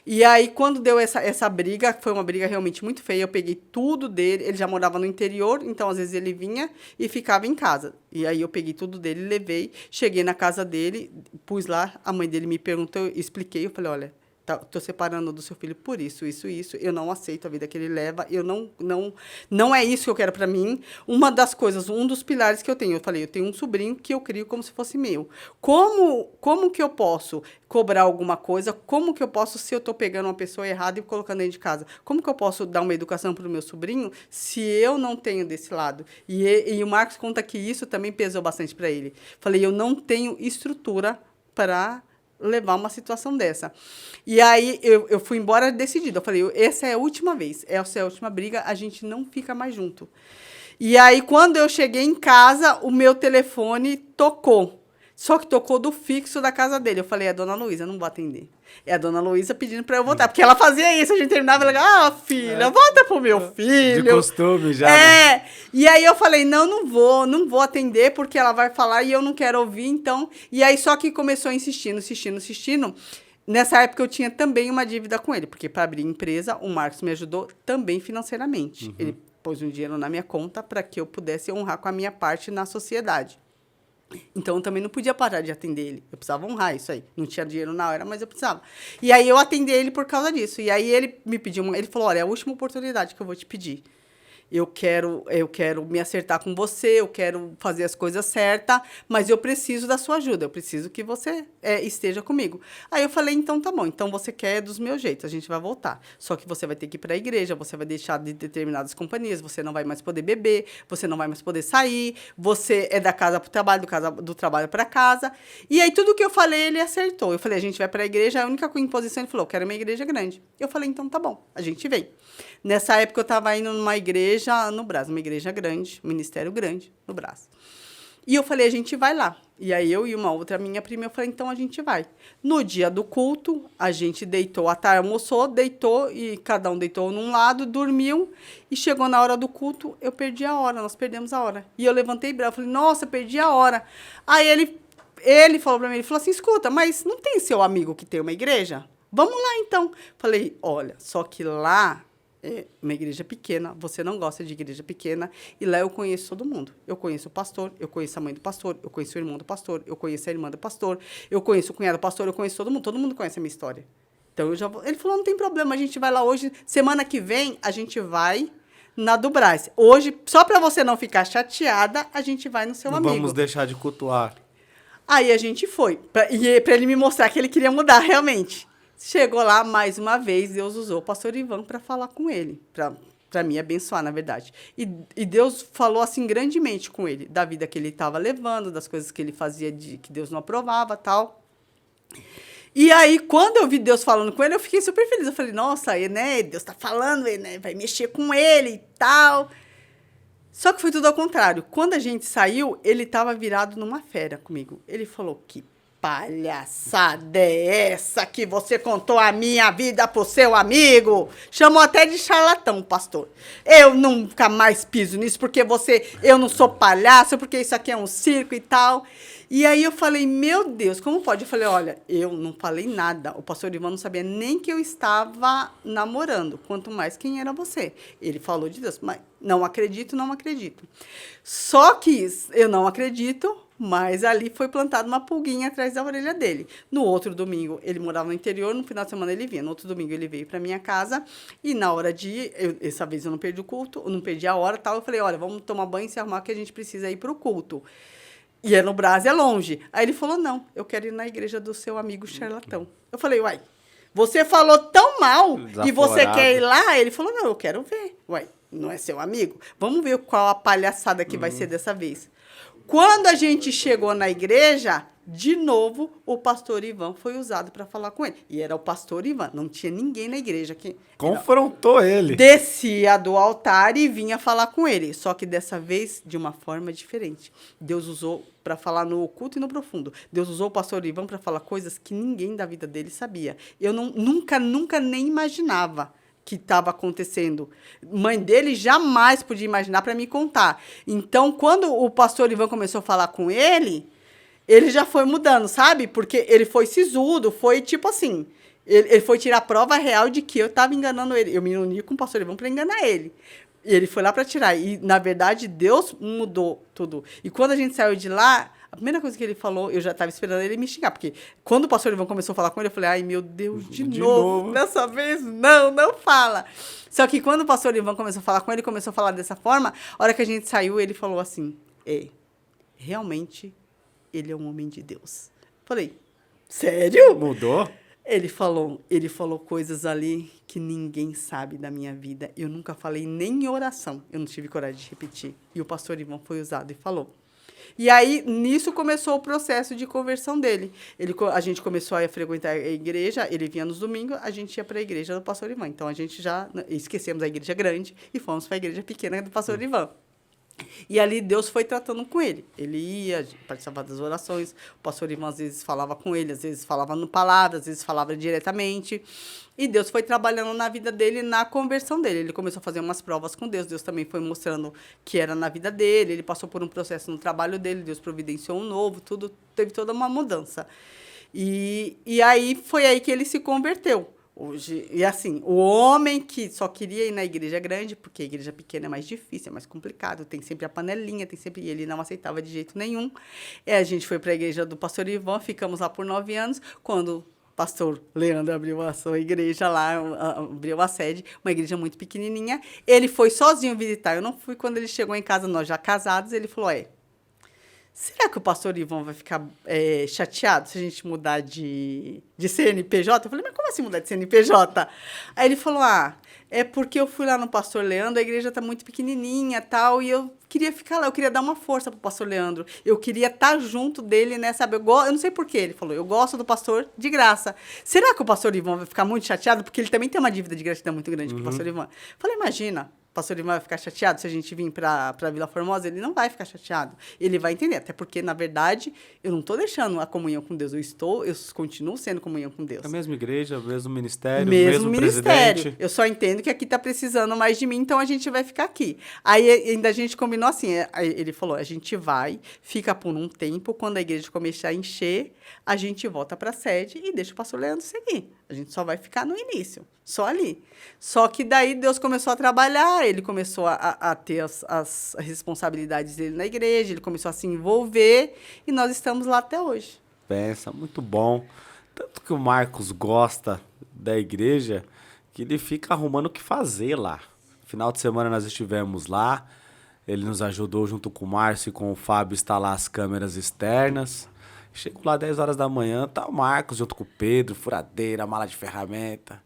E aí, quando deu essa briga, foi uma briga realmente muito feia, eu peguei tudo dele, ele já morava no interior, então às vezes ele vinha e ficava em casa. E aí eu peguei tudo dele, levei, cheguei na casa dele, pus lá, a mãe dele me perguntou, eu expliquei, eu falei, olha, tô separando do seu filho por isso, eu não aceito a vida que ele leva, não é isso que eu quero para mim. Uma das coisas, um dos pilares que eu tenho, eu falei, eu tenho um sobrinho que eu crio como se fosse meu. Como que eu posso cobrar alguma coisa? Como que eu posso, se eu tô pegando uma pessoa errada e colocando dentro de casa, como que eu posso dar uma educação para o meu sobrinho se eu não tenho desse lado? E o Marcos conta que isso também pesou bastante para ele. Falei, eu não tenho estrutura para levar uma situação dessa. E aí, eu fui embora decidida. Eu falei, essa é a última vez. Essa é a última briga, a gente não fica mais junto. E aí, quando eu cheguei em casa, o meu telefone tocou. Só que tocou do fixo da casa dele. Eu falei, é a dona Luísa, eu não vou atender. É a dona Luísa pedindo pra eu voltar. Porque ela fazia isso, a gente terminava e ela, filha, volta pro meu filho. De costume já. É. E aí eu falei, não vou atender, porque ela vai falar e eu não quero ouvir, então. E aí só que começou insistindo. Nessa época eu tinha também uma dívida com ele, porque para abrir empresa, o Marcos me ajudou também financeiramente. Ele pôs um dinheiro na minha conta para que eu pudesse honrar com a minha parte na sociedade. Então, eu também não podia parar de atender ele. Eu precisava honrar isso aí. Não tinha dinheiro na hora, mas eu precisava. E aí, eu atendi ele por causa disso. E aí, ele me pediu... Ele falou, olha, é a última oportunidade que eu vou te pedir. Eu quero me acertar com você, eu quero fazer as coisas certas, mas eu preciso da sua ajuda, eu preciso que você esteja comigo. Aí eu falei, então tá bom, então você quer dos meus jeitos, a gente vai voltar. Só que você vai ter que ir para a igreja, você vai deixar de determinadas companhias, você não vai mais poder beber, você não vai mais poder sair, você é da casa para o trabalho, do trabalho para casa. E aí tudo que eu falei, ele acertou. Eu falei, a gente vai para a igreja, a única imposição, ele falou, eu quero uma igreja grande. Eu falei, então tá bom, a gente vem. Nessa época eu estava indo numa igreja no Brás, uma igreja grande, um ministério grande no Brás. E eu falei, a gente vai lá. E aí eu e uma outra minha prima, eu falei, então a gente vai. No dia do culto, a gente deitou, à tarde almoçou, deitou, e cada um deitou num lado, dormiu, e chegou na hora do culto, eu perdi a hora, nós perdemos a hora. E eu levantei bravo, falei, nossa, perdi a hora. Aí ele falou para mim, ele falou assim, escuta, mas não tem seu amigo que tem uma igreja? Vamos lá, então. Falei, olha, só que lá... é uma igreja pequena, você não gosta de igreja pequena, e lá eu conheço todo mundo. Eu conheço o pastor, eu conheço a mãe do pastor, eu conheço o irmão do pastor, eu conheço a irmã do pastor, eu conheço o cunhado do pastor, eu conheço todo mundo conhece a minha história. Então, eu já vou... Ele falou, não tem problema, a gente vai lá hoje, semana que vem, a gente vai na do Brás. Hoje, só para você não ficar chateada, a gente vai no seu Não amigo. vamos deixar de cultuar. Aí a gente foi, para ele me mostrar que ele queria mudar realmente. Chegou lá, mais uma vez, Deus usou o pastor Ivan para falar com ele, para me abençoar, na verdade. E Deus falou assim grandemente com ele, da vida que ele estava levando, das coisas que ele fazia que Deus não aprovava, tal. E aí, quando eu vi Deus falando com ele, eu fiquei super feliz. Eu falei, nossa, né, Deus está falando, né, vai mexer com ele e tal. Só que foi tudo ao contrário. Quando a gente saiu, ele estava virado numa fera comigo. Ele falou, que palhaçada é essa que você contou a minha vida pro seu amigo? Chamou até de charlatão, pastor. Eu nunca mais piso nisso, porque eu não sou palhaço, porque isso aqui é um circo e tal. E aí eu falei, meu Deus, como pode? Eu falei, olha, eu não falei nada. O pastor Ivan não sabia nem que eu estava namorando, quanto mais quem era você. Ele falou de Deus, mas não acredito. Só que eu não acredito, mas ali foi plantada uma pulguinha atrás da orelha dele. No outro domingo, ele morava no interior, no final de semana ele vinha. No outro domingo, ele veio para minha casa e na hora de ir, essa vez eu não perdi o culto, eu não perdi a hora, tal. Eu falei, olha, vamos tomar banho e se arrumar que a gente precisa ir para o culto. E é no Brás, é longe. Aí ele falou, não, eu quero ir na igreja do seu amigo charlatão. Eu falei, uai, você falou tão mal e você quer ir lá? Ele falou, não, eu quero ver. Uai, não é seu amigo? Vamos ver qual a palhaçada que vai ser dessa vez. Quando a gente chegou na igreja, de novo, o pastor Ivan foi usado para falar com ele. E era o pastor Ivan, não tinha ninguém na igreja. Confrontou ele. Descia do altar e vinha falar com ele. Só que dessa vez, de uma forma diferente. Deus usou para falar no oculto e no profundo. Deus usou o pastor Ivan para falar coisas que ninguém da vida dele sabia. Eu nunca nem imaginava que estava acontecendo. Mãe dele jamais podia imaginar para me contar. Então, quando o pastor Ivan começou a falar com ele já foi mudando, sabe? Porque ele foi sisudo, foi tipo assim, ele foi tirar a prova real de que eu estava enganando ele. Eu me uni com o pastor Ivan para enganar ele. E ele foi lá para tirar. E, na verdade, Deus mudou tudo. E quando a gente saiu de lá, a primeira coisa que ele falou, eu já estava esperando ele me xingar. Porque quando o pastor Ivan começou a falar com ele, eu falei, ai, meu Deus, de novo. Dessa vez, não fala. Só que quando o pastor Ivan começou a falar com ele, começou a falar dessa forma, a hora que a gente saiu, ele falou assim, realmente, ele é um homem de Deus. Falei, sério? Mudou? Ele falou coisas ali que ninguém sabe da minha vida. Eu nunca falei nem em oração. Eu não tive coragem de repetir. E o pastor Ivan foi usado e falou. E aí, nisso começou o processo de conversão dele. A gente começou a frequentar a igreja, ele vinha nos domingos, a gente ia para a igreja do pastor Ivan. Então, a gente já esquecemos a igreja grande e fomos para a igreja pequena do pastor Ivan. E ali Deus foi tratando com ele. Ele ia, participava das orações, o pastor Ivan às vezes falava com ele, às vezes falava no palavra, às vezes falava diretamente. E Deus foi trabalhando na vida dele, na conversão dele. Ele começou a fazer umas provas com Deus. Deus também foi mostrando que era na vida dele. Ele passou por um processo no trabalho dele. Deus providenciou um novo, tudo, teve toda uma mudança. E aí foi aí que ele se converteu. Hoje, e assim, o homem que só queria ir na igreja grande, porque a igreja pequena é mais difícil, é mais complicado, tem sempre a panelinha, e ele não aceitava de jeito nenhum. A gente foi para a igreja do pastor Ivan, ficamos lá por 9 anos, quando o pastor Leandro abriu a sua igreja lá, abriu a sede, uma igreja muito pequenininha. Ele foi sozinho visitar, eu não fui. Quando ele chegou em casa, nós já casados, ele falou, será que o pastor Ivan vai ficar chateado se a gente mudar de CNPJ? Eu falei, mas como assim mudar de CNPJ? Aí ele falou, é porque eu fui lá no pastor Leandro, a igreja está muito pequenininha e tal, e eu queria ficar lá, eu queria dar uma força para o pastor Leandro. Eu queria estar junto dele, né, sabe? Eu não sei porquê, ele falou, eu gosto do pastor de graça. Será que o pastor Ivan vai ficar muito chateado? Porque ele também tem uma dívida de gratidão muito grande com o pastor Ivan. Eu falei, imagina. O pastor Ivan vai ficar chateado se a gente vir para Vila Formosa? Ele não vai ficar chateado. Ele vai entender, até porque, na verdade, eu não estou deixando a comunhão com Deus. Eu continuo sendo comunhão com Deus. A mesma igreja, o mesmo ministério, mesmo ministério. Presidente. Eu só entendo que aqui está precisando mais de mim, então a gente vai ficar aqui. Aí ainda a gente combinou assim, ele falou, a gente vai, fica por um tempo, quando a igreja começar a encher, a gente volta para a sede e deixa o pastor Leandro seguir. A gente só vai ficar no início, só ali. Só que daí Deus começou a trabalhar, ele começou a ter as responsabilidades dele na igreja, ele começou a se envolver e nós estamos lá até hoje. Pensa, muito bom. Tanto que o Marcos gosta da igreja que ele fica arrumando o que fazer lá. Final de semana nós estivemos lá, ele nos ajudou junto com o Márcio e com o Fábio a instalar as câmeras externas. Chego lá 10 horas da manhã, tá o Marcos junto com o Pedro, furadeira, mala de ferramenta.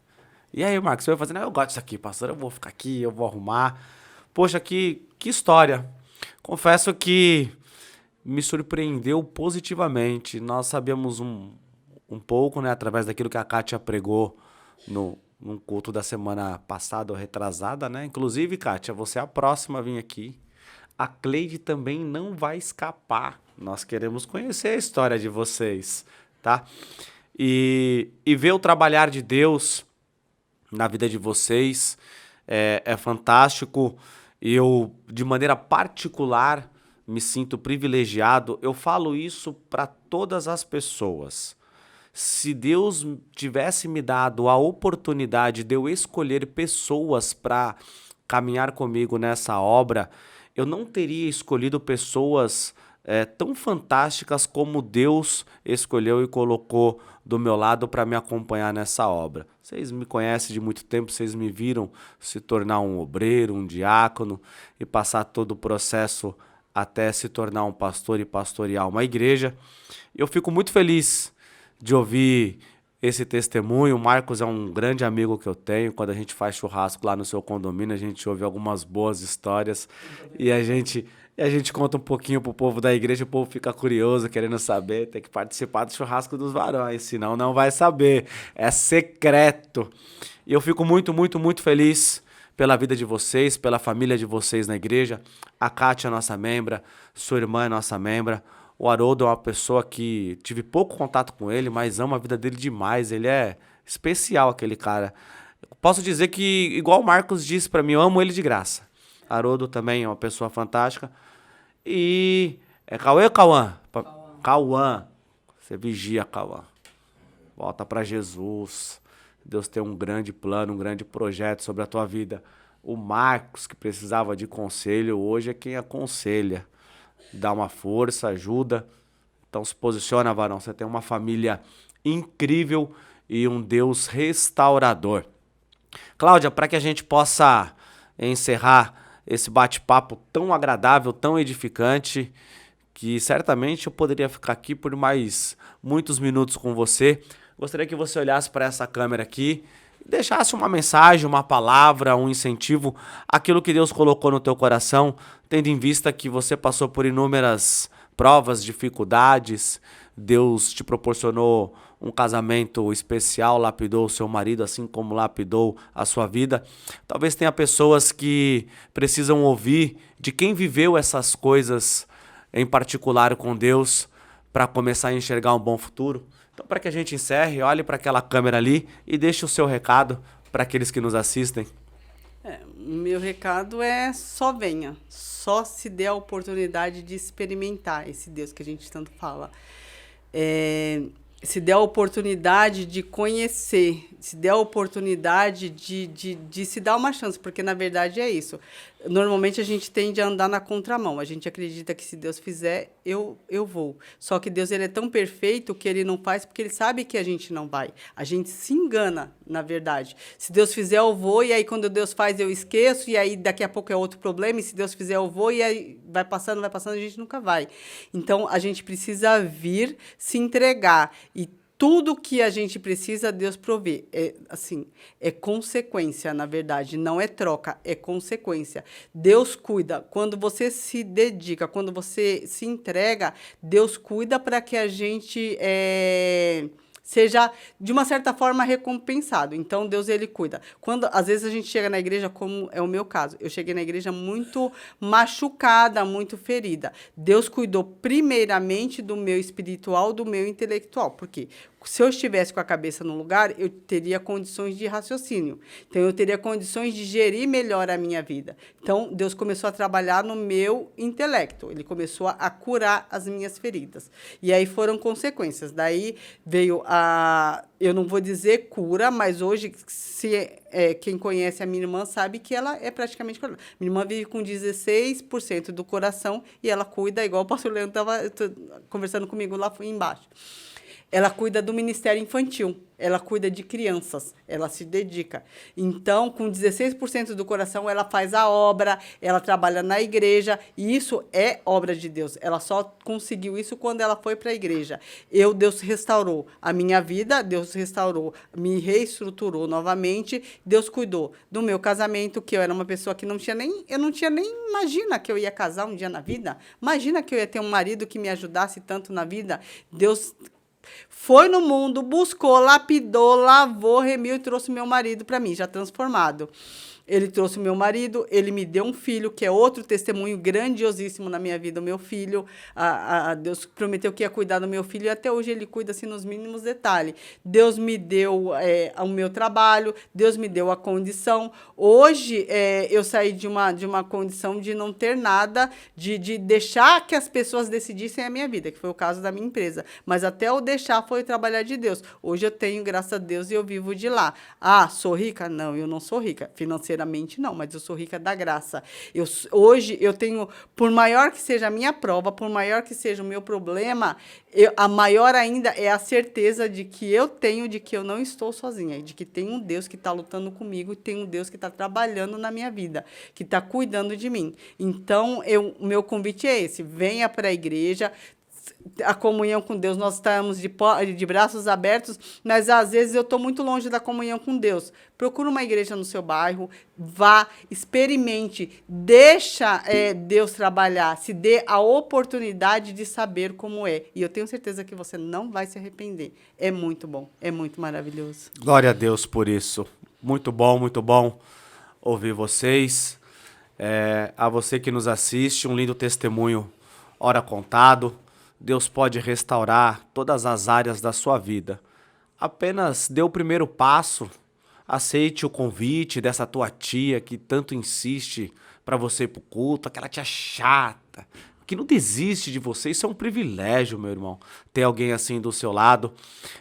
E aí, Marcos, você vai fazendo? Eu gosto disso aqui, pastor, eu vou ficar aqui, eu vou arrumar. Poxa, que história. Confesso que me surpreendeu positivamente. Nós sabíamos um pouco, né, através daquilo que a Kátia pregou num culto da semana passada ou retrasada, né? Inclusive, Kátia, você é a próxima a vir aqui. A Cleide também não vai escapar. Nós queremos conhecer a história de vocês, tá? E ver o trabalhar de Deus na vida de vocês é fantástico. Eu, de maneira particular, me sinto privilegiado. Eu falo isso para todas as pessoas. Se Deus tivesse me dado a oportunidade de eu escolher pessoas para caminhar comigo nessa obra, eu não teria escolhido pessoas tão fantásticas como Deus escolheu e colocou do meu lado para me acompanhar nessa obra. Vocês me conhecem de muito tempo, vocês me viram se tornar um obreiro, um diácono e passar todo o processo até se tornar um pastor e pastorear uma igreja. Eu fico muito feliz de ouvir esse testemunho. O Marcos é um grande amigo que eu tenho. Quando a gente faz churrasco lá no seu condomínio, a gente ouve algumas boas histórias e a gente conta um pouquinho pro povo da igreja. O povo fica curioso, querendo saber. Tem que participar do churrasco dos varões, senão não vai saber. É secreto. E eu fico muito, muito, muito feliz pela vida de vocês, pela família de vocês na igreja. A Kátia é nossa membra, sua irmã é nossa membra. O Haroldo é uma pessoa que tive pouco contato com ele, mas amo a vida dele demais. Ele é especial, aquele cara. Posso dizer que, igual o Marcos disse pra mim, eu amo ele de graça. Haroldo também é uma pessoa fantástica. E é Cauê ou Cauã? Cauã. Você vigia, Cauã. Volta pra Jesus. Deus tem um grande plano, um grande projeto sobre a tua vida. O Marcos, que precisava de conselho, hoje é quem aconselha. Dá uma força, ajuda. Então se posiciona, varão. Você tem uma família incrível e um Deus restaurador. Cláudia, para que a gente possa encerrar esse bate-papo tão agradável, tão edificante, que certamente eu poderia ficar aqui por mais muitos minutos com você, gostaria que você olhasse para essa câmera aqui e deixasse uma mensagem, uma palavra, um incentivo, aquilo que Deus colocou no teu coração, tendo em vista que você passou por inúmeras provas, dificuldades, Deus te proporcionou um casamento especial, lapidou o seu marido, assim como lapidou a sua vida. Talvez tenha pessoas que precisam ouvir de quem viveu essas coisas, em particular com Deus, para começar a enxergar um bom futuro. Então, para que a gente encerre, olhe para aquela câmera ali e deixe o seu recado para aqueles que nos assistem. Meu recado é só venha, só se dê a oportunidade de experimentar esse Deus que a gente tanto fala. Se dê a oportunidade de conhecer, se dê a oportunidade de se dar uma chance, porque na verdade é isso. Normalmente a gente tende a andar na contramão, a gente acredita que se Deus fizer, eu vou. Só que Deus ele é tão perfeito que ele não faz porque ele sabe que a gente não vai. A gente se engana, na verdade. Se Deus fizer, eu vou, e aí quando Deus faz, eu esqueço, e aí daqui a pouco é outro problema, e se Deus fizer, eu vou, e aí vai passando, a gente nunca vai. Então, a gente precisa vir, se entregar, e tudo que a gente precisa, Deus provê. É consequência, na verdade. Não é troca, é consequência. Deus cuida. Quando você se dedica, quando você se entrega, Deus cuida para que a gente seja, de uma certa forma, recompensado. Então, Deus, ele cuida. Às vezes, a gente chega na igreja, como é o meu caso. Eu cheguei na igreja muito machucada, muito ferida. Deus cuidou primeiramente do meu espiritual, do meu intelectual. Por quê? Se eu estivesse com a cabeça no lugar, eu teria condições de raciocínio. Então, eu teria condições de gerir melhor a minha vida. Então, Deus começou a trabalhar no meu intelecto. Ele começou a curar as minhas feridas. E aí foram consequências. Daí veio eu não vou dizer cura, mas hoje, quem conhece a minha irmã sabe que ela é praticamente curada. Minha irmã vive com 16% do coração e ela cuida, igual o pastor Leandro estava conversando comigo lá embaixo. Ela cuida do ministério infantil, ela cuida de crianças, ela se dedica. Então, com 16% do coração, ela faz a obra, ela trabalha na igreja, e isso é obra de Deus. Ela só conseguiu isso quando ela foi para a igreja. Deus restaurou a minha vida, Deus restaurou, me reestruturou novamente, Deus cuidou do meu casamento, que eu era uma pessoa que eu não tinha nem imagina que eu ia casar um dia na vida, imagina que eu ia ter um marido que me ajudasse tanto na vida. Deus foi no mundo, buscou, lapidou, lavou, remiu e trouxe meu marido para mim, já transformado. Ele trouxe o meu marido, ele me deu um filho, que é outro testemunho grandiosíssimo na minha vida, o meu filho. Deus prometeu que ia cuidar do meu filho e até hoje ele cuida assim, nos mínimos detalhes. Deus me deu o meu trabalho, Deus me deu a condição. Hoje eu saí de uma condição de não ter nada, de deixar que as pessoas decidissem a minha vida, que foi o caso da minha empresa. Mas até eu deixar foi trabalhar de Deus. Hoje eu tenho, graças a Deus, e eu vivo de lá. Sou rica? Não, eu não sou rica. Financeiramente não, mas eu sou rica da graça. Hoje eu tenho, por maior que seja a minha prova, por maior que seja o meu problema, a maior ainda é a certeza de que eu não estou sozinha, de que tem um Deus que está lutando comigo e tem um Deus que está trabalhando na minha vida, que está cuidando de mim. Então, o meu convite é esse: venha para a igreja. A comunhão com Deus, nós estamos de braços abertos, mas às vezes eu estou muito longe da comunhão com Deus. Procura uma igreja no seu bairro, vá, experimente, deixa Deus trabalhar, se dê a oportunidade de saber como é. E eu tenho certeza que você não vai se arrepender. É muito bom, é muito maravilhoso. Glória a Deus por isso. Muito bom ouvir vocês. A você que nos assiste, um lindo testemunho, ora contado. Deus pode restaurar todas as áreas da sua vida. Apenas dê o primeiro passo, aceite o convite dessa tua tia que tanto insiste para você ir pro culto, aquela tia chata, que não desiste de você. Isso é um privilégio, meu irmão, ter alguém assim do seu lado.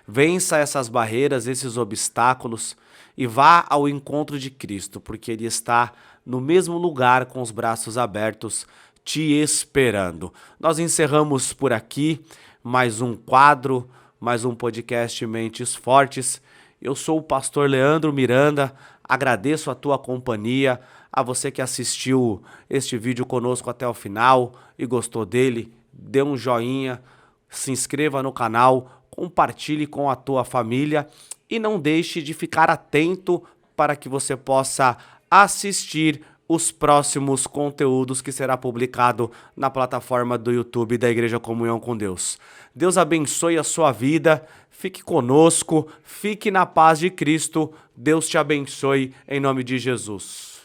Vença essas barreiras, esses obstáculos e vá ao encontro de Cristo, porque Ele está no mesmo lugar com os braços abertos, te esperando. Nós encerramos por aqui mais um quadro, mais um podcast Mentes Fortes. Eu sou o pastor Leandro Miranda, agradeço a tua companhia, a você que assistiu este vídeo conosco até o final e gostou dele, dê um joinha, se inscreva no canal, compartilhe com a tua família e não deixe de ficar atento para que você possa assistir os próximos conteúdos que será publicado na plataforma do YouTube da Igreja Comunhão com Deus. Deus abençoe a sua vida, fique conosco, fique na paz de Cristo, Deus te abençoe em nome de Jesus.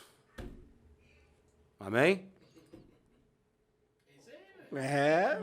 Amém? É.